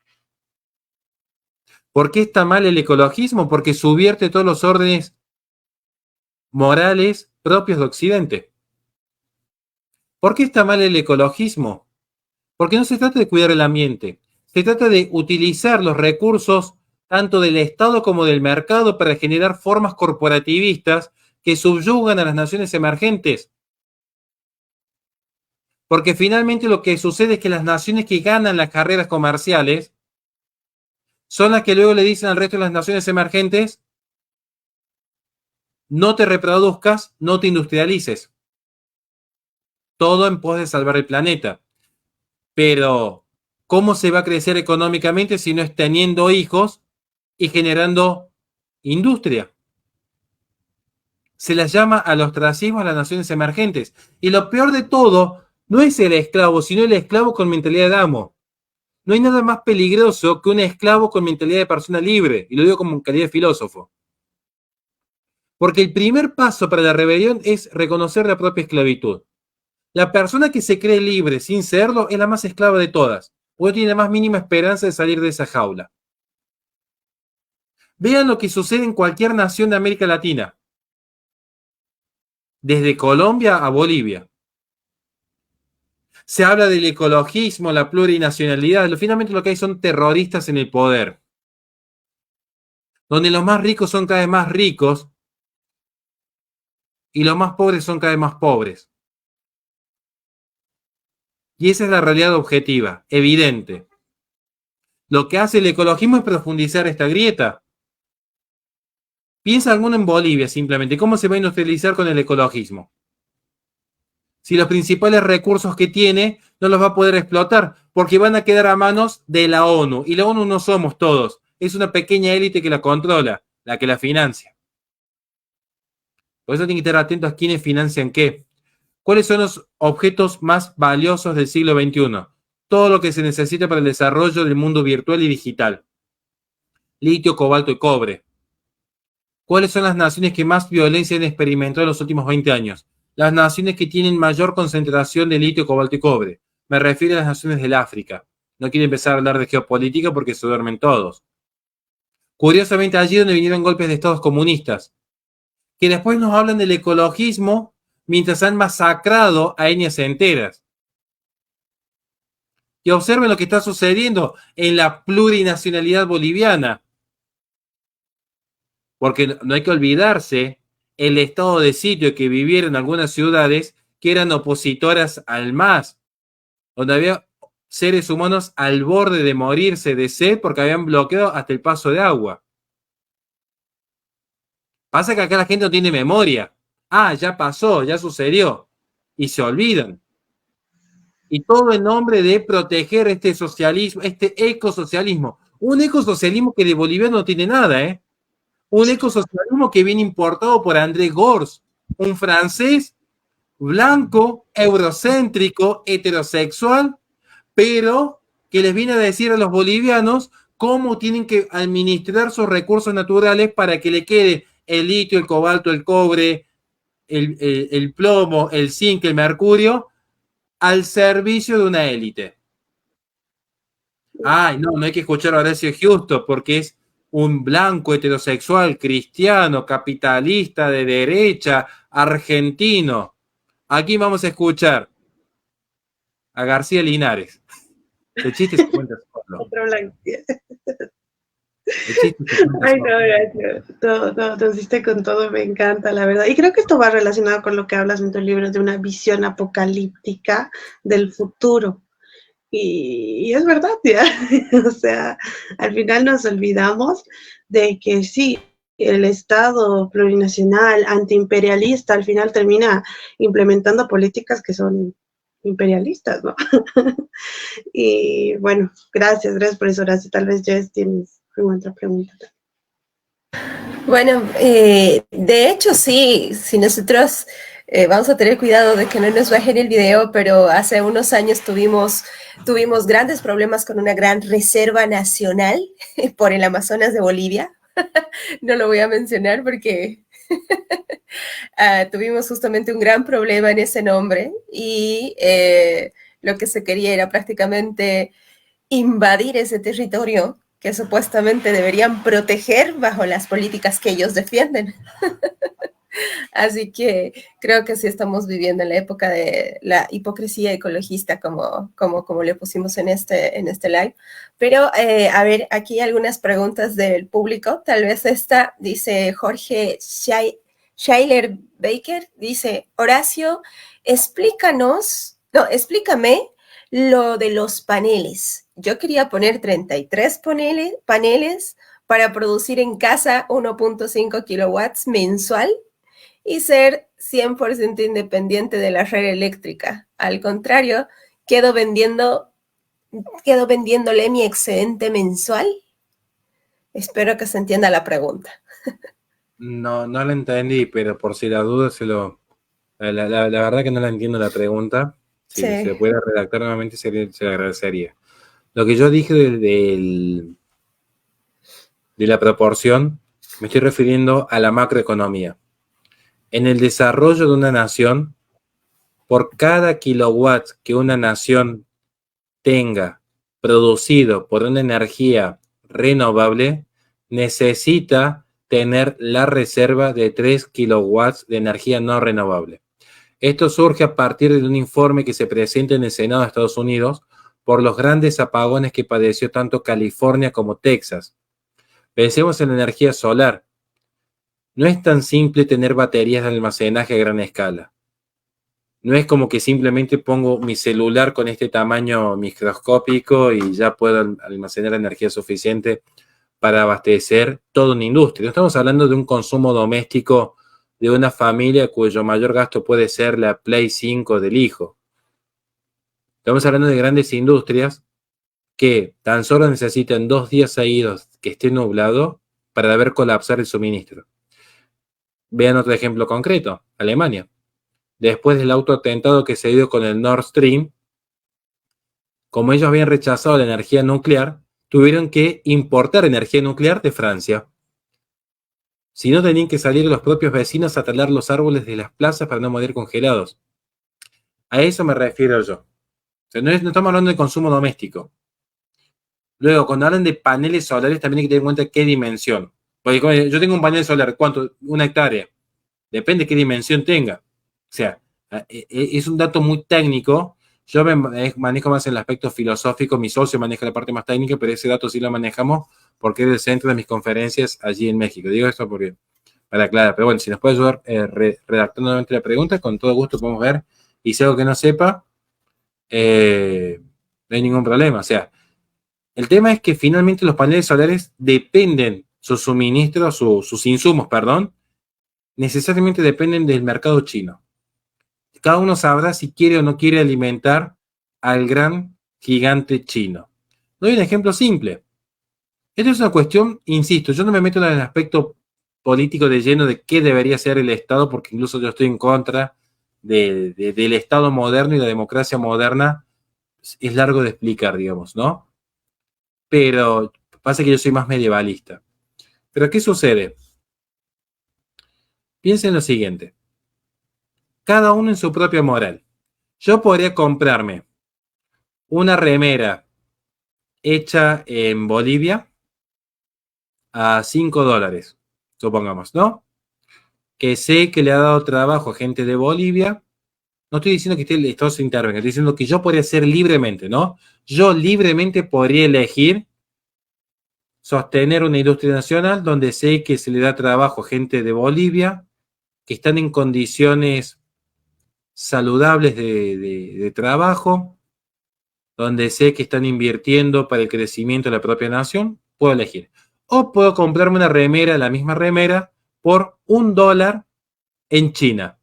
Speaker 2: ¿Por qué está mal el ecologismo? Porque subvierte todos los órdenes morales propios de Occidente. ¿Por qué está mal el ecologismo? Porque no se trata de cuidar el ambiente, se trata de utilizar los recursos tanto del Estado como del mercado para generar formas corporativistas que subyugan a las naciones emergentes. Porque finalmente lo que sucede es que las naciones que ganan las carreras comerciales son las que luego le dicen al resto de las naciones emergentes: no te reproduzcas, no te industrialices. Todo en pos de salvar el planeta. Pero, ¿cómo se va a crecer económicamente si no es teniendo hijos y generando industria? Se las llama al ostracismo a las naciones emergentes. Y lo peor de todo no es el esclavo, sino el esclavo con mentalidad de amo. No hay nada más peligroso que un esclavo con mentalidad de persona libre, y lo digo como calidad de filósofo. Porque el primer paso para la rebelión es reconocer la propia esclavitud. La persona que se cree libre sin serlo es la más esclava de todas, o no tiene la más mínima esperanza de salir de esa jaula. Vean lo que sucede en cualquier nación de América Latina, desde Colombia a Bolivia. Se habla del ecologismo, la plurinacionalidad. Finalmente lo que hay son terroristas en el poder, donde los más ricos son cada vez más ricos y los más pobres son cada vez más pobres. Y esa es la realidad objetiva, evidente. Lo que hace el ecologismo es profundizar esta grieta. Piensa alguno en Bolivia simplemente. ¿Cómo se va a industrializar con el ecologismo? Si los principales recursos que tiene no los va a poder explotar, porque van a quedar a manos de la ONU. Y la ONU no somos todos. Es una pequeña élite que la controla, la que la financia. Por eso tienen que estar atentos a quiénes financian qué. ¿Cuáles son los objetos más valiosos del siglo XXI? Todo lo que se necesita para el desarrollo del mundo virtual y digital. Litio, cobalto y cobre. ¿Cuáles son las naciones que más violencia han experimentado en los últimos 20 años? Las naciones que tienen mayor concentración de litio, cobalto y cobre. Me refiero a las naciones del África. No quiero empezar a hablar de geopolítica porque se duermen todos. Curiosamente, allí donde vinieron golpes de estados comunistas, que después nos hablan del ecologismo mientras han masacrado a etnias enteras. Y observen lo que está sucediendo en la plurinacionalidad boliviana. Porque no hay que olvidarse el estado de sitio que vivieron algunas ciudades que eran opositoras al MAS, donde había seres humanos al borde de morirse de sed porque habían bloqueado hasta el paso de agua. Pasa que acá la gente no tiene memoria. Ah, ya pasó, ya sucedió. Y se olvidan. Y todo en nombre de proteger este socialismo, este ecosocialismo. Un ecosocialismo que de boliviano no tiene nada, ¿eh? Un ecosocialismo que viene importado por André Gorz, un francés blanco, eurocéntrico, heterosexual, pero que les viene a decir a los bolivianos cómo tienen que administrar sus recursos naturales para que le quede el litio, el cobalto, el cobre, el plomo, el zinc, el mercurio, al servicio de una élite. Ay, no hay que escuchar a Horacio Justo porque es un blanco heterosexual, cristiano, capitalista, de derecha, argentino. Aquí vamos a escuchar a García Linares. El chiste se cuenta solo.
Speaker 3: Otro blanco. Ay, no, gracias. Todo, hiciste con todo, me encanta, la verdad. Y creo que esto va relacionado con lo que hablas en tu libro de una visión apocalíptica del futuro. Y es verdad, ya. O sea, al final nos olvidamos de que sí, el Estado plurinacional, antiimperialista, al final termina implementando políticas que son imperialistas, ¿no? Y bueno, gracias por eso, Horacio. Tal vez Jess tienes otra pregunta.
Speaker 1: Bueno, de hecho sí, si nosotros vamos a tener cuidado de que no nos bajen el video, pero hace unos años tuvimos grandes problemas con una gran reserva nacional por el Amazonas de Bolivia. No lo voy a mencionar porque tuvimos justamente un gran problema en ese nombre y lo que se quería era prácticamente invadir ese territorio que supuestamente deberían proteger bajo las políticas que ellos defienden. Así que creo que sí estamos viviendo en la época de la hipocresía ecologista, como le pusimos en este live. Pero, a ver, aquí algunas preguntas del público. Tal vez esta, dice Jorge Schuyler Baker, dice: Horacio, explícanos No, explícame lo de los paneles. Yo quería poner 33 paneles para producir en casa 1.5 kilowatts mensual y ser 100% independiente de la red eléctrica. Al contrario, quedo vendiéndole mi excedente mensual. Espero que se entienda la pregunta.
Speaker 2: No, no la entendí, pero por si la duda la verdad que no la entiendo la pregunta. Si
Speaker 1: Sí.
Speaker 2: se puede redactar nuevamente se le agradecería. Lo que yo dije de la proporción, me estoy refiriendo a la macroeconomía. En el desarrollo de una nación, por cada kilowatt que una nación tenga producido por una energía renovable, necesita tener la reserva de 3 kilowatts de energía no renovable. Esto surge a partir de un informe que se presenta en el Senado de Estados Unidos por los grandes apagones que padeció tanto California como Texas. Pensemos en la energía solar. No es tan simple tener baterías de almacenaje a gran escala. No es como que simplemente pongo mi celular con este tamaño microscópico y ya puedo almacenar energía suficiente para abastecer toda una industria. No estamos hablando de un consumo doméstico de una familia cuyo mayor gasto puede ser la Play 5 del hijo. Estamos hablando de grandes industrias que tan solo necesitan 2 días seguidos que esté nublado para ver colapsar el suministro. Vean otro ejemplo concreto, Alemania. Después del autoatentado que se dio con el Nord Stream, como ellos habían rechazado la energía nuclear, tuvieron que importar energía nuclear de Francia. Si no, tenían que salir los propios vecinos a talar los árboles de las plazas para no morir congelados. A eso me refiero yo. O sea, no estamos hablando de consumo doméstico. Luego, cuando hablan de paneles solares, también hay que tener en cuenta qué dimensión. Porque yo tengo un panel solar, ¿cuánto? 1 hectárea. Depende de qué dimensión tenga. O sea, es un dato muy técnico. Yo me manejo más en el aspecto filosófico, mi socio maneja la parte más técnica, pero ese dato sí lo manejamos porque es el centro de mis conferencias allí en México. Digo esto porque, para aclarar, pero bueno, si nos puede ayudar redactando nuevamente la pregunta, con todo gusto podemos ver. Y si algo que no sepa, no hay ningún problema. O sea, el tema es que finalmente los paneles solares dependen, sus suministros, sus insumos, perdón, necesariamente dependen del mercado chino. Cada uno sabrá si quiere o no quiere alimentar al gran gigante chino. Doy un ejemplo simple. Esto es una cuestión, insisto, yo no me meto en el aspecto político de lleno de qué debería ser el Estado, porque incluso yo estoy en contra del Estado moderno y la democracia moderna. Es largo de explicar, digamos, ¿no? Pero pasa que yo soy más medievalista. Pero ¿qué sucede? Piensen en lo siguiente. Cada uno en su propia moral. Yo podría comprarme una remera hecha en Bolivia a $5, supongamos, ¿no? Que sé que le ha dado trabajo a gente de Bolivia. No estoy diciendo que el Estado se intervenga, estoy diciendo que yo podría hacer libremente, ¿no? Yo libremente podría elegir sostener una industria nacional donde sé que se le da trabajo a gente de Bolivia, que están en condiciones saludables de trabajo, donde sé que están invirtiendo para el crecimiento de la propia nación, puedo elegir. O puedo comprarme una remera, la misma remera, por $1 en China.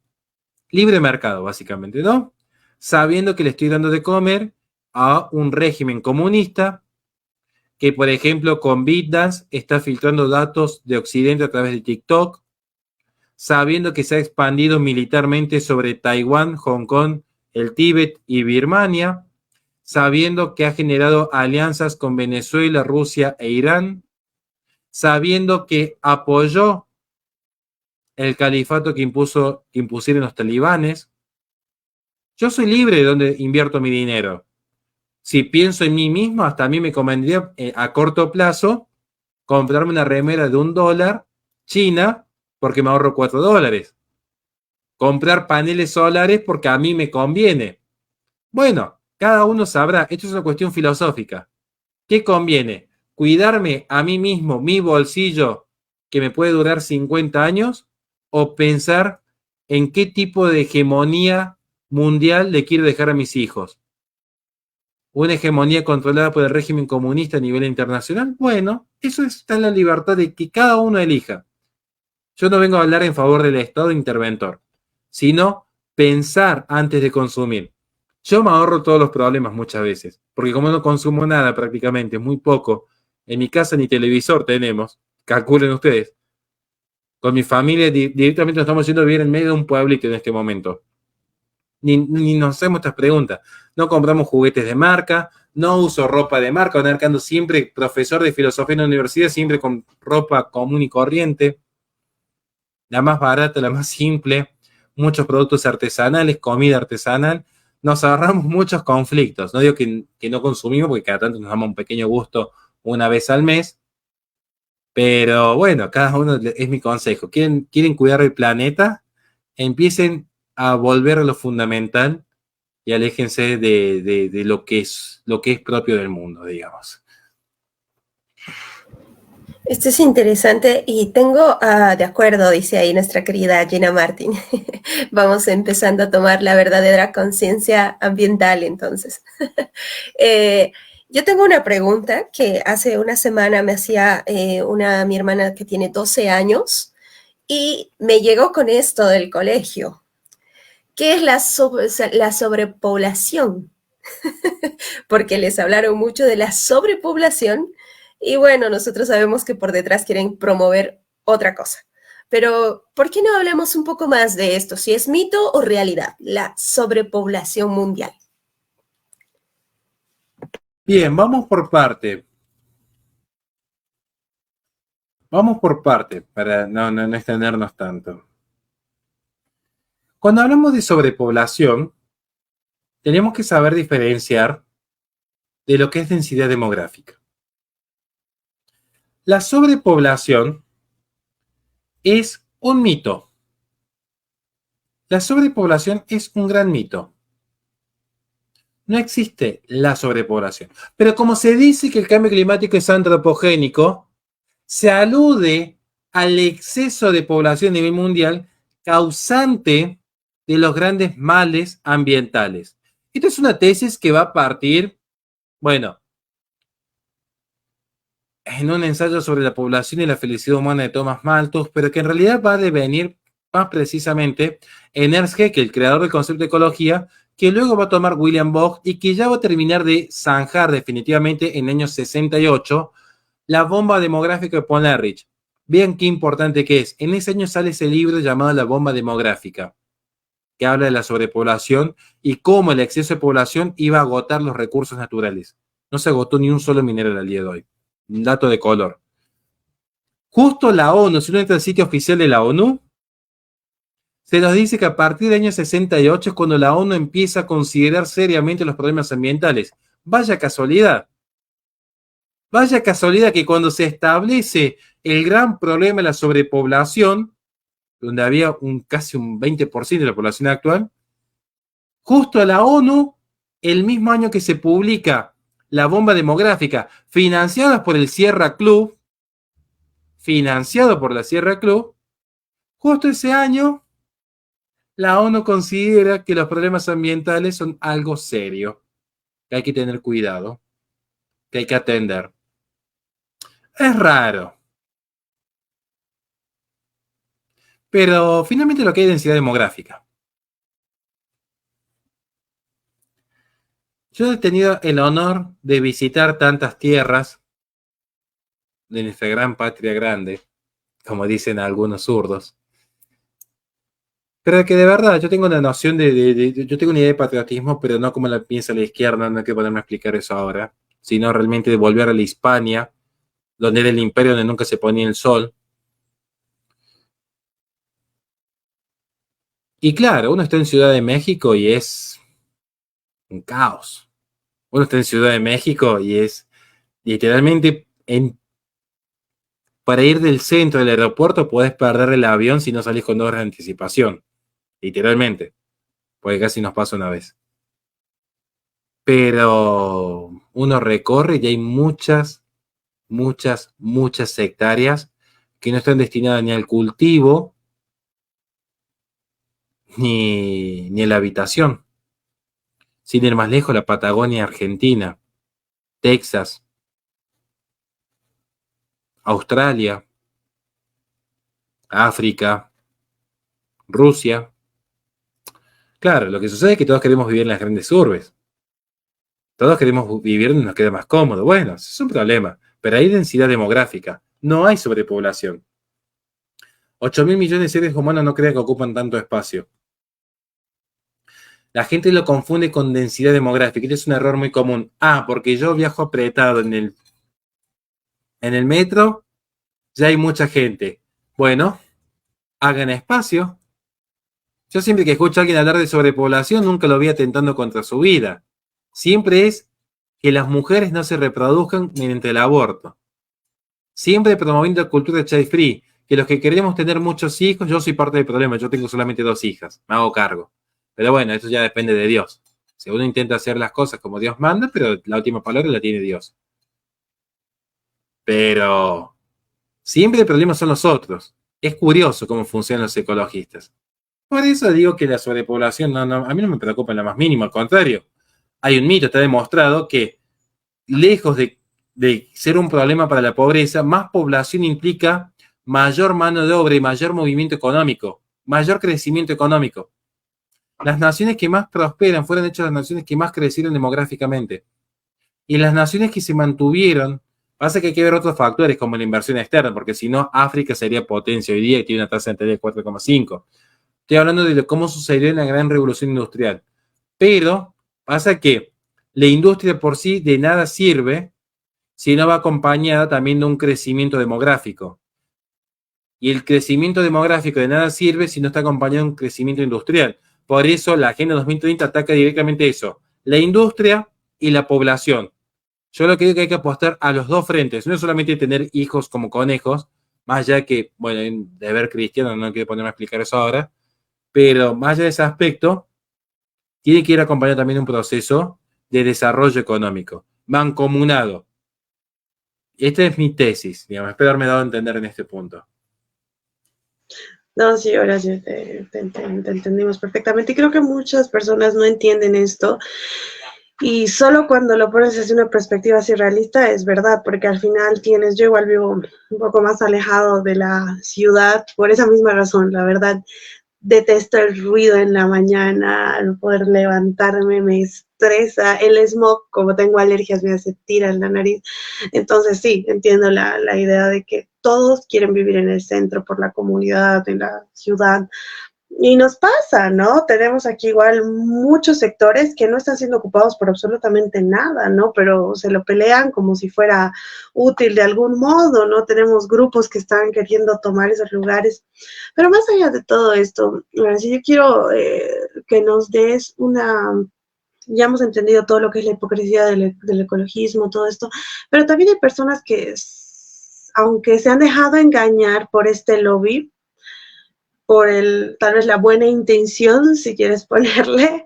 Speaker 2: Libre mercado, básicamente, ¿no? Sabiendo que le estoy dando de comer a un régimen comunista que, por ejemplo, con ByteDance está filtrando datos de Occidente a través de TikTok, sabiendo que se ha expandido militarmente sobre Taiwán, Hong Kong, el Tíbet y Birmania, sabiendo que ha generado alianzas con Venezuela, Rusia e Irán, sabiendo que apoyó el califato que impusieron los talibanes. Yo soy libre de dónde invierto mi dinero. Si pienso en mí mismo, hasta a mí me convendría a corto plazo comprarme una remera de $1 China porque me ahorro $4. Comprar paneles solares porque a mí me conviene. Bueno, cada uno sabrá. Esto es una cuestión filosófica. ¿Qué conviene? ¿Cuidarme a mí mismo, mi bolsillo, que me puede durar 50 años? ¿O pensar en qué tipo de hegemonía mundial le quiero dejar a mis hijos? ¿Una hegemonía controlada por el régimen comunista a nivel internacional? Bueno, eso está en la libertad de que cada uno elija. Yo no vengo a hablar en favor del Estado interventor, sino pensar antes de consumir. Yo me ahorro todos los problemas muchas veces, porque como no consumo nada prácticamente, muy poco, en mi casa ni televisor tenemos, calculen ustedes, con mi familia directamente nos estamos yendo a vivir en medio de un pueblito en este momento. Ni nos hacemos estas preguntas. No compramos juguetes de marca, no uso ropa de marca, ando siempre profesor de filosofía en la universidad, siempre con ropa común y corriente, la más barata, la más simple, muchos productos artesanales, comida artesanal. Nos ahorramos muchos conflictos. No digo que no consumimos, porque cada tanto nos damos un pequeño gusto una vez al mes, pero bueno, cada uno es mi consejo. ¿Quieren cuidar el planeta? Empiecen a volver a lo fundamental y aléjense de lo que es propio del mundo, digamos.
Speaker 1: Esto es interesante y tengo, de acuerdo, dice ahí nuestra querida Gina Martin. Vamos empezando a tomar la verdadera conciencia ambiental, entonces. Yo tengo una pregunta que hace una semana me hacía mi hermana que tiene 12 años y me llegó con esto del colegio. ¿Qué es la sobrepoblación? Porque les hablaron mucho de la sobrepoblación y bueno, nosotros sabemos que por detrás quieren promover otra cosa. Pero, ¿por qué no hablemos un poco más de esto? Si es mito o realidad, la sobrepoblación mundial.
Speaker 2: Bien, vamos por parte. Vamos por parte, para no extendernos tanto. Cuando hablamos de sobrepoblación, tenemos que saber diferenciar de lo que es densidad demográfica. La sobrepoblación es un mito. La sobrepoblación es un gran mito. No existe la sobrepoblación. Pero como se dice que el cambio climático es antropogénico, se alude al exceso de población a nivel mundial causante de los grandes males ambientales. Esta es una tesis que va a partir, bueno, en un ensayo sobre la población y la felicidad humana de Thomas Malthus, pero que en realidad va a devenir más precisamente en Ernst Haeckel, el creador del concepto de ecología, que luego va a tomar William Bogg y que ya va a terminar de zanjar definitivamente en el año 68 la bomba demográfica de Paul Ehrlich. Vean qué importante que es. En ese año sale ese libro llamado La bomba demográfica, que habla de la sobrepoblación y cómo el exceso de población iba a agotar los recursos naturales. No se agotó ni un solo mineral al día de hoy. Un dato de color. Justo la ONU, si uno entra al sitio oficial de la ONU, se nos dice que a partir del año 68 es cuando la ONU empieza a considerar seriamente los problemas ambientales. Vaya casualidad. Vaya casualidad que cuando se establece el gran problema de la sobrepoblación, donde había casi un 20% de la población actual, justo la ONU, el mismo año que se publica la bomba demográfica, financiada por el Sierra Club, justo ese año, la ONU considera que los problemas ambientales son algo serio, que hay que tener cuidado, que hay que atender. Es raro. Pero finalmente lo que hay es densidad demográfica. Yo he tenido el honor de visitar tantas tierras de nuestra gran patria grande, como dicen algunos zurdos. Pero que de verdad, yo tengo una noción yo tengo una idea de patriotismo, pero no como la piensa la izquierda, no hay que ponerme a explicar eso ahora, sino realmente de volver a la Hispania, donde era el imperio donde nunca se ponía el sol. Y claro, uno está en Ciudad de México y es un caos. Uno está en Ciudad de México y es literalmente para ir del centro del aeropuerto podés perder el avión si no salís con 2 horas de anticipación. Literalmente. Porque casi nos pasa una vez. Pero uno recorre y hay muchas hectáreas que no están destinadas ni al cultivo ni en la habitación. Sin ir más lejos, la Patagonia Argentina, Texas, Australia, África, Rusia. Claro, lo que sucede es que todos queremos vivir en las grandes urbes. Todos queremos vivir donde nos quede más cómodo. Bueno, eso es un problema. Pero hay densidad demográfica. No hay sobrepoblación. 8.000 millones de seres humanos no crean que ocupan tanto espacio. La gente lo confunde con densidad demográfica. Y es un error muy común. Ah, porque yo viajo apretado en el metro, ya hay mucha gente. Bueno, hagan espacio. Yo siempre que escucho a alguien hablar de sobrepoblación, nunca lo vi atentando contra su vida. Siempre es que las mujeres no se reproduzcan mediante el aborto. Siempre promoviendo cultura child free, que los que queremos tener muchos hijos, yo soy parte del problema, yo tengo solamente 2 hijas, me hago cargo. Pero bueno, eso ya depende de Dios. Si uno intenta hacer las cosas como Dios manda, pero la última palabra la tiene Dios. Pero siempre el problema son los otros. Es curioso cómo funcionan los ecologistas. Por eso digo que la sobrepoblación a mí no me preocupa en lo más mínimo, al contrario. Hay un mito, está demostrado que lejos de ser un problema para la pobreza, más población implica mayor mano de obra y mayor movimiento económico, mayor crecimiento económico. Las naciones que más prosperan fueron hechas las naciones que más crecieron demográficamente. Y las naciones que se mantuvieron, pasa que hay que ver otros factores como la inversión externa, porque si no, África sería potencia hoy día y tiene una tasa de natalidad de 4,5. Estoy hablando de cómo sucedió en la gran revolución industrial. Pero pasa que la industria por sí de nada sirve si no va acompañada también de un crecimiento demográfico. Y el crecimiento demográfico de nada sirve si no está acompañado de un crecimiento industrial. Por eso la Agenda 2030 ataca directamente eso, la industria y la población. Yo lo que digo que hay que apostar a los dos frentes, no es solamente tener hijos como conejos, más allá que, bueno, en deber cristiano, no quiero ponerme a explicar eso ahora, pero más allá de ese aspecto, tiene que ir acompañado también de un proceso de desarrollo económico, mancomunado. Esta es mi tesis, digamos, espero haberme dado a entender en este punto.
Speaker 3: No, sí, ahora sí te entendimos perfectamente. Y creo que muchas personas no entienden esto. Y solo cuando lo pones desde una perspectiva así realista es verdad, porque al final yo igual vivo un poco más alejado de la ciudad por esa misma razón, la verdad. Detesto el ruido en la mañana, al poder levantarme me estresa, el smog, como tengo alergias, me hace tirar la nariz. Entonces sí, entiendo la idea de que todos quieren vivir en el centro por la comunidad, en la ciudad. Y nos pasa, ¿no? Tenemos aquí igual muchos sectores que no están siendo ocupados por absolutamente nada, ¿no? Pero se lo pelean como si fuera útil de algún modo, ¿no? Tenemos grupos que están queriendo tomar esos lugares. Pero más allá de todo esto, si yo quiero que nos des ya hemos entendido todo lo que es la hipocresía del ecologismo, todo esto, pero también hay personas que, aunque se han dejado engañar por este lobby, por tal vez la buena intención, si quieres ponerle.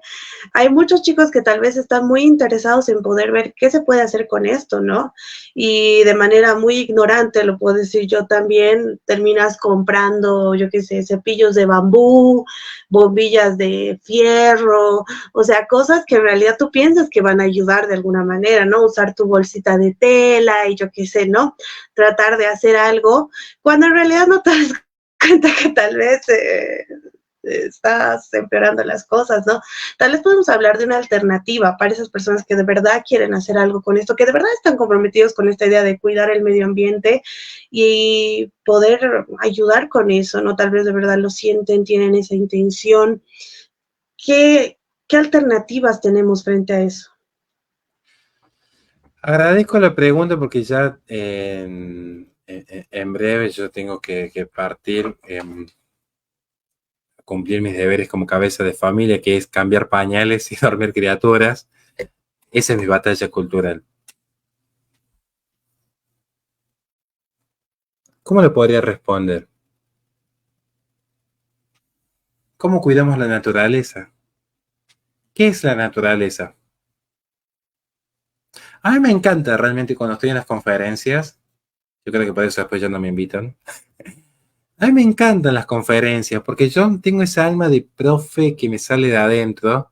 Speaker 3: Hay muchos chicos que tal vez están muy interesados en poder ver qué se puede hacer con esto, ¿no? Y de manera muy ignorante, lo puedo decir yo también, terminas comprando, yo qué sé, cepillos de bambú, bombillas de fierro, o sea, cosas que en realidad tú piensas que van a ayudar de alguna manera, ¿no? Usar tu bolsita de tela y yo qué sé, ¿no? Tratar de hacer algo, cuando en realidad no te das cuenta que tal vez estás empeorando las cosas, ¿no? Tal vez podemos hablar de una alternativa para esas personas que de verdad quieren hacer algo con esto, que de verdad están comprometidos con esta idea de cuidar el medio ambiente y poder ayudar con eso, ¿no? Tal vez de verdad lo sienten, tienen esa intención. ¿Qué alternativas tenemos frente a eso?
Speaker 2: Agradezco la pregunta porque ya en breve yo tengo que partir a cumplir mis deberes como cabeza de familia, que es cambiar pañales y dormir criaturas. Esa es mi batalla cultural. ¿Cómo le podría responder? ¿Cómo cuidamos la naturaleza? ¿Qué es la naturaleza? A mí me encanta realmente cuando estoy en las conferencias, yo creo que por eso después ya no me invitan, A mí me encantan las conferencias porque yo tengo esa alma de profe que me sale de adentro.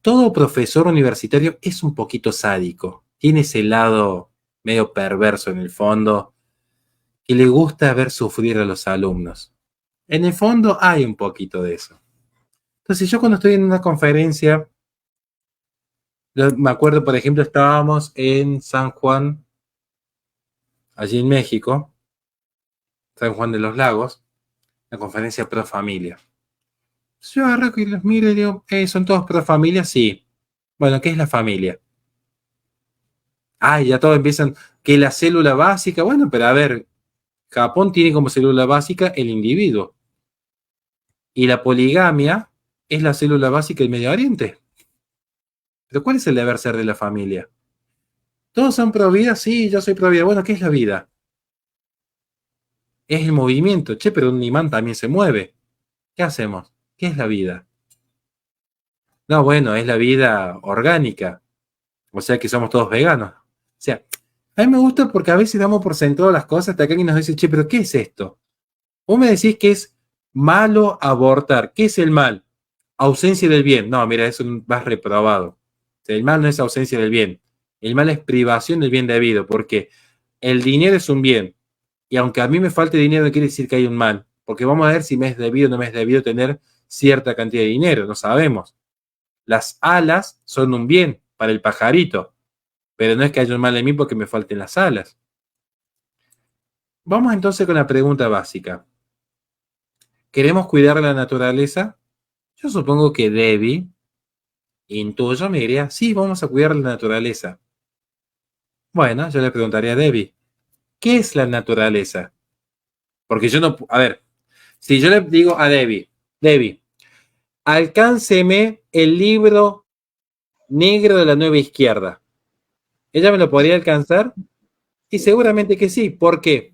Speaker 2: Todo profesor universitario es un poquito sádico. Tiene ese lado medio perverso en el fondo que le gusta ver sufrir a los alumnos. En el fondo hay un poquito de eso. Entonces yo cuando estoy en una conferencia, me acuerdo, por ejemplo, estábamos en San Juan, allí en México, San Juan de los Lagos, la conferencia pro familia. Yo agarro y los miro y digo, ¿son todos pro familia? Sí. Bueno, ¿qué es la familia? Ya todos empiezan, que la célula básica, bueno, pero a ver, Japón tiene como célula básica el individuo. Y la poligamia es la célula básica del Medio Oriente. Pero ¿cuál es el deber ser de la familia? ¿Todos son pro vida? Sí, yo soy pro vida. Bueno, ¿qué es la vida? Es el movimiento. Che, pero un imán también se mueve. ¿Qué hacemos? ¿Qué es la vida? No, bueno, es la vida orgánica. O sea que somos todos veganos. O sea, a mí me gusta porque a veces damos por sentado las cosas hasta que alguien nos dice, che, pero ¿qué es esto? Vos me decís que es malo abortar. ¿Qué es el mal? Ausencia del bien. No, mira, eso vas reprobado. O sea, el mal no es ausencia del bien. El mal es privación del bien debido, porque el dinero es un bien. Y aunque a mí me falte dinero, no quiere decir que hay un mal. Porque vamos a ver si me es debido o no me es debido tener cierta cantidad de dinero. No sabemos. Las alas son un bien para el pajarito. Pero no es que haya un mal en mí porque me falten las alas. Vamos entonces con la pregunta básica. ¿Queremos cuidar la naturaleza? Yo supongo que Debbie, intuyo, me diría, sí, vamos a cuidar la naturaleza. Bueno, yo le preguntaría a Debbie, ¿qué es la naturaleza? Porque yo no, a ver, si yo le digo a Debbie, alcánceme el libro negro de la nueva izquierda, ¿ella me lo podría alcanzar? Y seguramente que sí. ¿Por qué?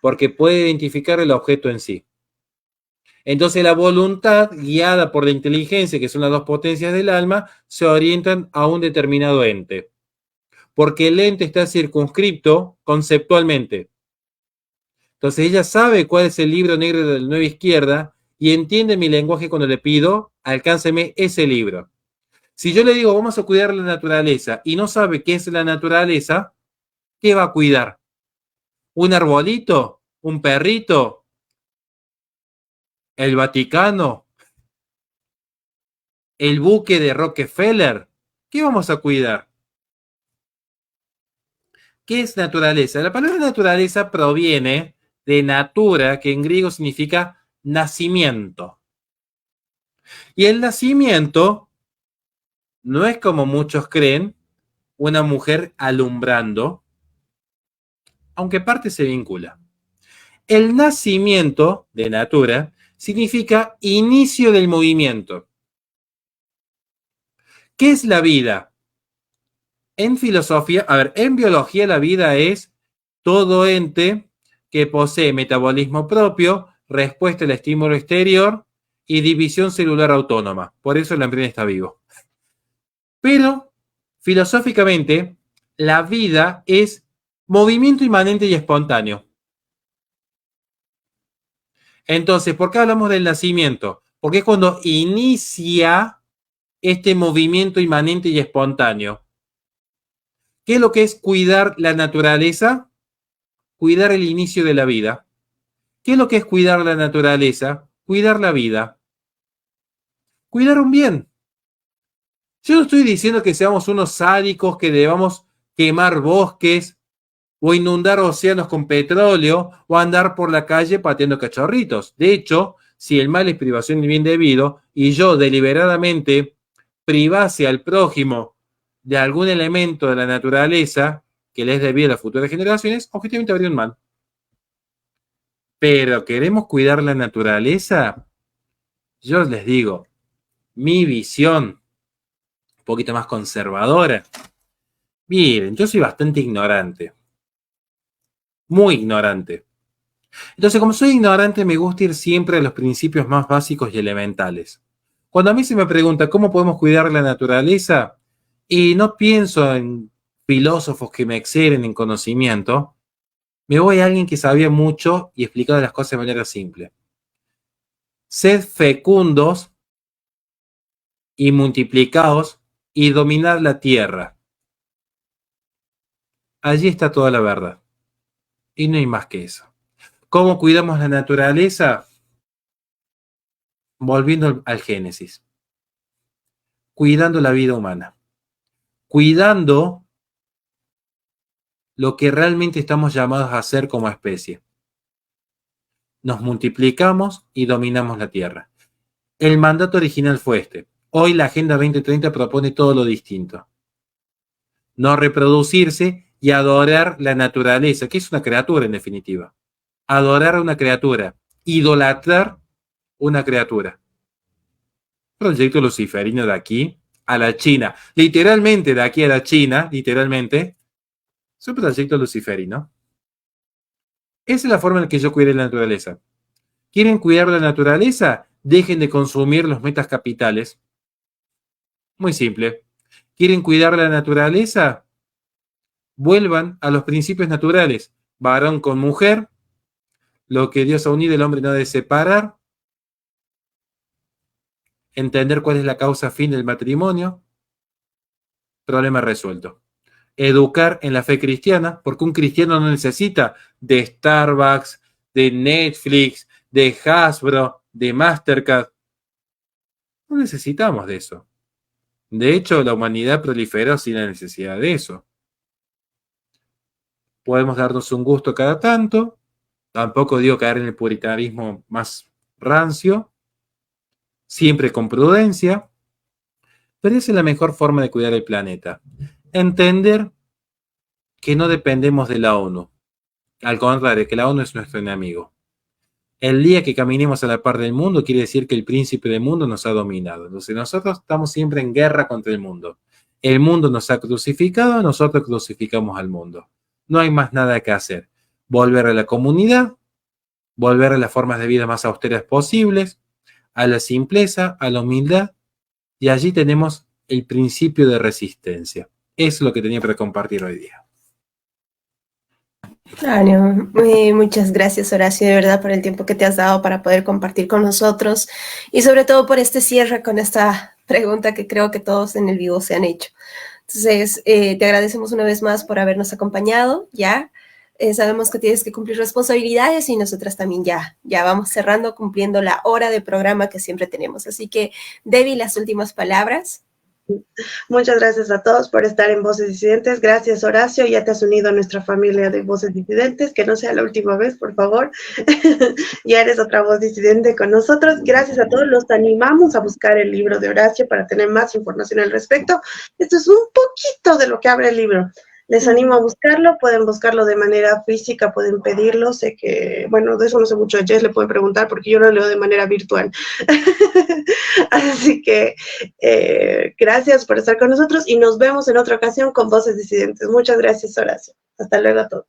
Speaker 2: Porque puede identificar el objeto en sí. Entonces la voluntad, guiada por la inteligencia, que son las dos potencias del alma, se orientan a un determinado ente. Porque el ente está circunscripto conceptualmente. Entonces ella sabe cuál es el libro negro de la nueva izquierda y entiende mi lenguaje cuando le pido, alcánceme ese libro. Si yo le digo, vamos a cuidar la naturaleza y no sabe qué es la naturaleza, ¿qué va a cuidar? ¿Un arbolito? ¿Un perrito? ¿El Vaticano? ¿El buque de Rockefeller? ¿Qué vamos a cuidar? ¿Qué es naturaleza? La palabra naturaleza proviene de natura, que en griego significa nacimiento. Y el nacimiento no es como muchos creen, una mujer alumbrando, aunque parte se vincula. El nacimiento de natura significa inicio del movimiento. ¿Qué es la vida? En filosofía, en biología la vida es todo ente que posee metabolismo propio, respuesta al estímulo exterior y división celular autónoma. Por eso el embrión está vivo. Pero, filosóficamente, la vida es movimiento inmanente y espontáneo. Entonces, ¿por qué hablamos del nacimiento? Porque es cuando inicia este movimiento inmanente y espontáneo. ¿Qué es lo que es cuidar la naturaleza? Cuidar el inicio de la vida. ¿Qué es lo que es cuidar la naturaleza? Cuidar la vida. Cuidar un bien. Yo no estoy diciendo que seamos unos sádicos, que debamos quemar bosques o inundar océanos con petróleo o andar por la calle pateando cachorritos. De hecho, si el mal es privación de bien debido y yo deliberadamente privase al prójimo de algún elemento de la naturaleza que les debido a las futuras generaciones, objetivamente habría un mal. Pero ¿queremos cuidar la naturaleza? Yo les digo, mi visión, un poquito más conservadora. Miren, yo soy bastante ignorante. Muy ignorante. Entonces, como soy ignorante, me gusta ir siempre a los principios más básicos y elementales. Cuando a mí se me pregunta cómo podemos cuidar la naturaleza, y no pienso en filósofos que me exceden en conocimiento, Me voy a alguien que sabía mucho y explicaba las cosas de manera simple. Sed fecundos y multiplicaos y dominad la tierra. Allí está toda la verdad. Y no hay más que eso. ¿Cómo cuidamos la naturaleza? Volviendo al Génesis. Cuidando la vida humana. Cuidando lo que realmente estamos llamados a hacer como especie. Nos multiplicamos y dominamos la tierra. El mandato original fue este. Hoy la Agenda 2030 propone todo lo distinto. No reproducirse y adorar la naturaleza, que es una criatura en definitiva. Adorar a una criatura, idolatrar una criatura. Proyecto luciferino de aquí a la China. Literalmente de aquí a la China, literalmente, es un proyecto luciferino. Esa es la forma en la que yo cuidé la naturaleza. ¿Quieren cuidar la naturaleza? Dejen de consumir los metas capitales. Muy simple. ¿Quieren cuidar la naturaleza? Vuelvan a los principios naturales. Varón con mujer. Lo que Dios ha unido, el hombre no debe separar. Entender cuál es la causa fin del matrimonio. Problema resuelto. Educar en la fe cristiana, porque un cristiano no necesita de Starbucks, de Netflix, de Hasbro, de Mastercard. No necesitamos de eso. De hecho, la humanidad proliferó sin la necesidad de eso. Podemos darnos un gusto cada tanto. Tampoco digo caer en el puritanismo más rancio. Siempre con prudencia. Pero esa es la mejor forma de cuidar el planeta. Entender que no dependemos de la ONU. Al contrario, que la ONU es nuestro enemigo. El día que caminemos a la par del mundo quiere decir que el príncipe del mundo nos ha dominado. Entonces nosotros estamos siempre en guerra contra el mundo. El mundo nos ha crucificado, nosotros crucificamos al mundo. No hay más nada que hacer. Volver a la comunidad, volver a las formas de vida más austeras posibles, a la simpleza, a la humildad, y allí tenemos el principio de resistencia. Es lo que tenía para compartir hoy día.
Speaker 1: Claro, muchas gracias, Horacio, de verdad, por el tiempo que te has dado para poder compartir con nosotros y sobre todo por este cierre con esta pregunta que creo que todos en el vivo se han hecho. Entonces, te agradecemos una vez más por habernos acompañado, ya. Sabemos que tienes que cumplir responsabilidades y nosotras también ya vamos cerrando, cumpliendo la hora de programa que siempre tenemos. Así que, Debbie, las últimas palabras.
Speaker 3: Muchas gracias a todos por estar en Voces Disidentes. Gracias, Horacio. Ya te has unido a nuestra familia de Voces Disidentes. Que no sea la última vez, por favor. Ya eres otra voz disidente con nosotros. Gracias a todos. Los animamos a buscar el libro de Horacio para tener más información al respecto. Esto es un poquito de lo que habla el libro. Les animo a buscarlo, pueden buscarlo de manera física, pueden pedirlo, sé que, bueno, de eso no sé mucho, a Jess le pueden preguntar porque yo lo leo de manera virtual. Así que gracias por estar con nosotros y nos vemos en otra ocasión con Voces Disidentes. Muchas gracias, Horacio. Hasta luego a todos.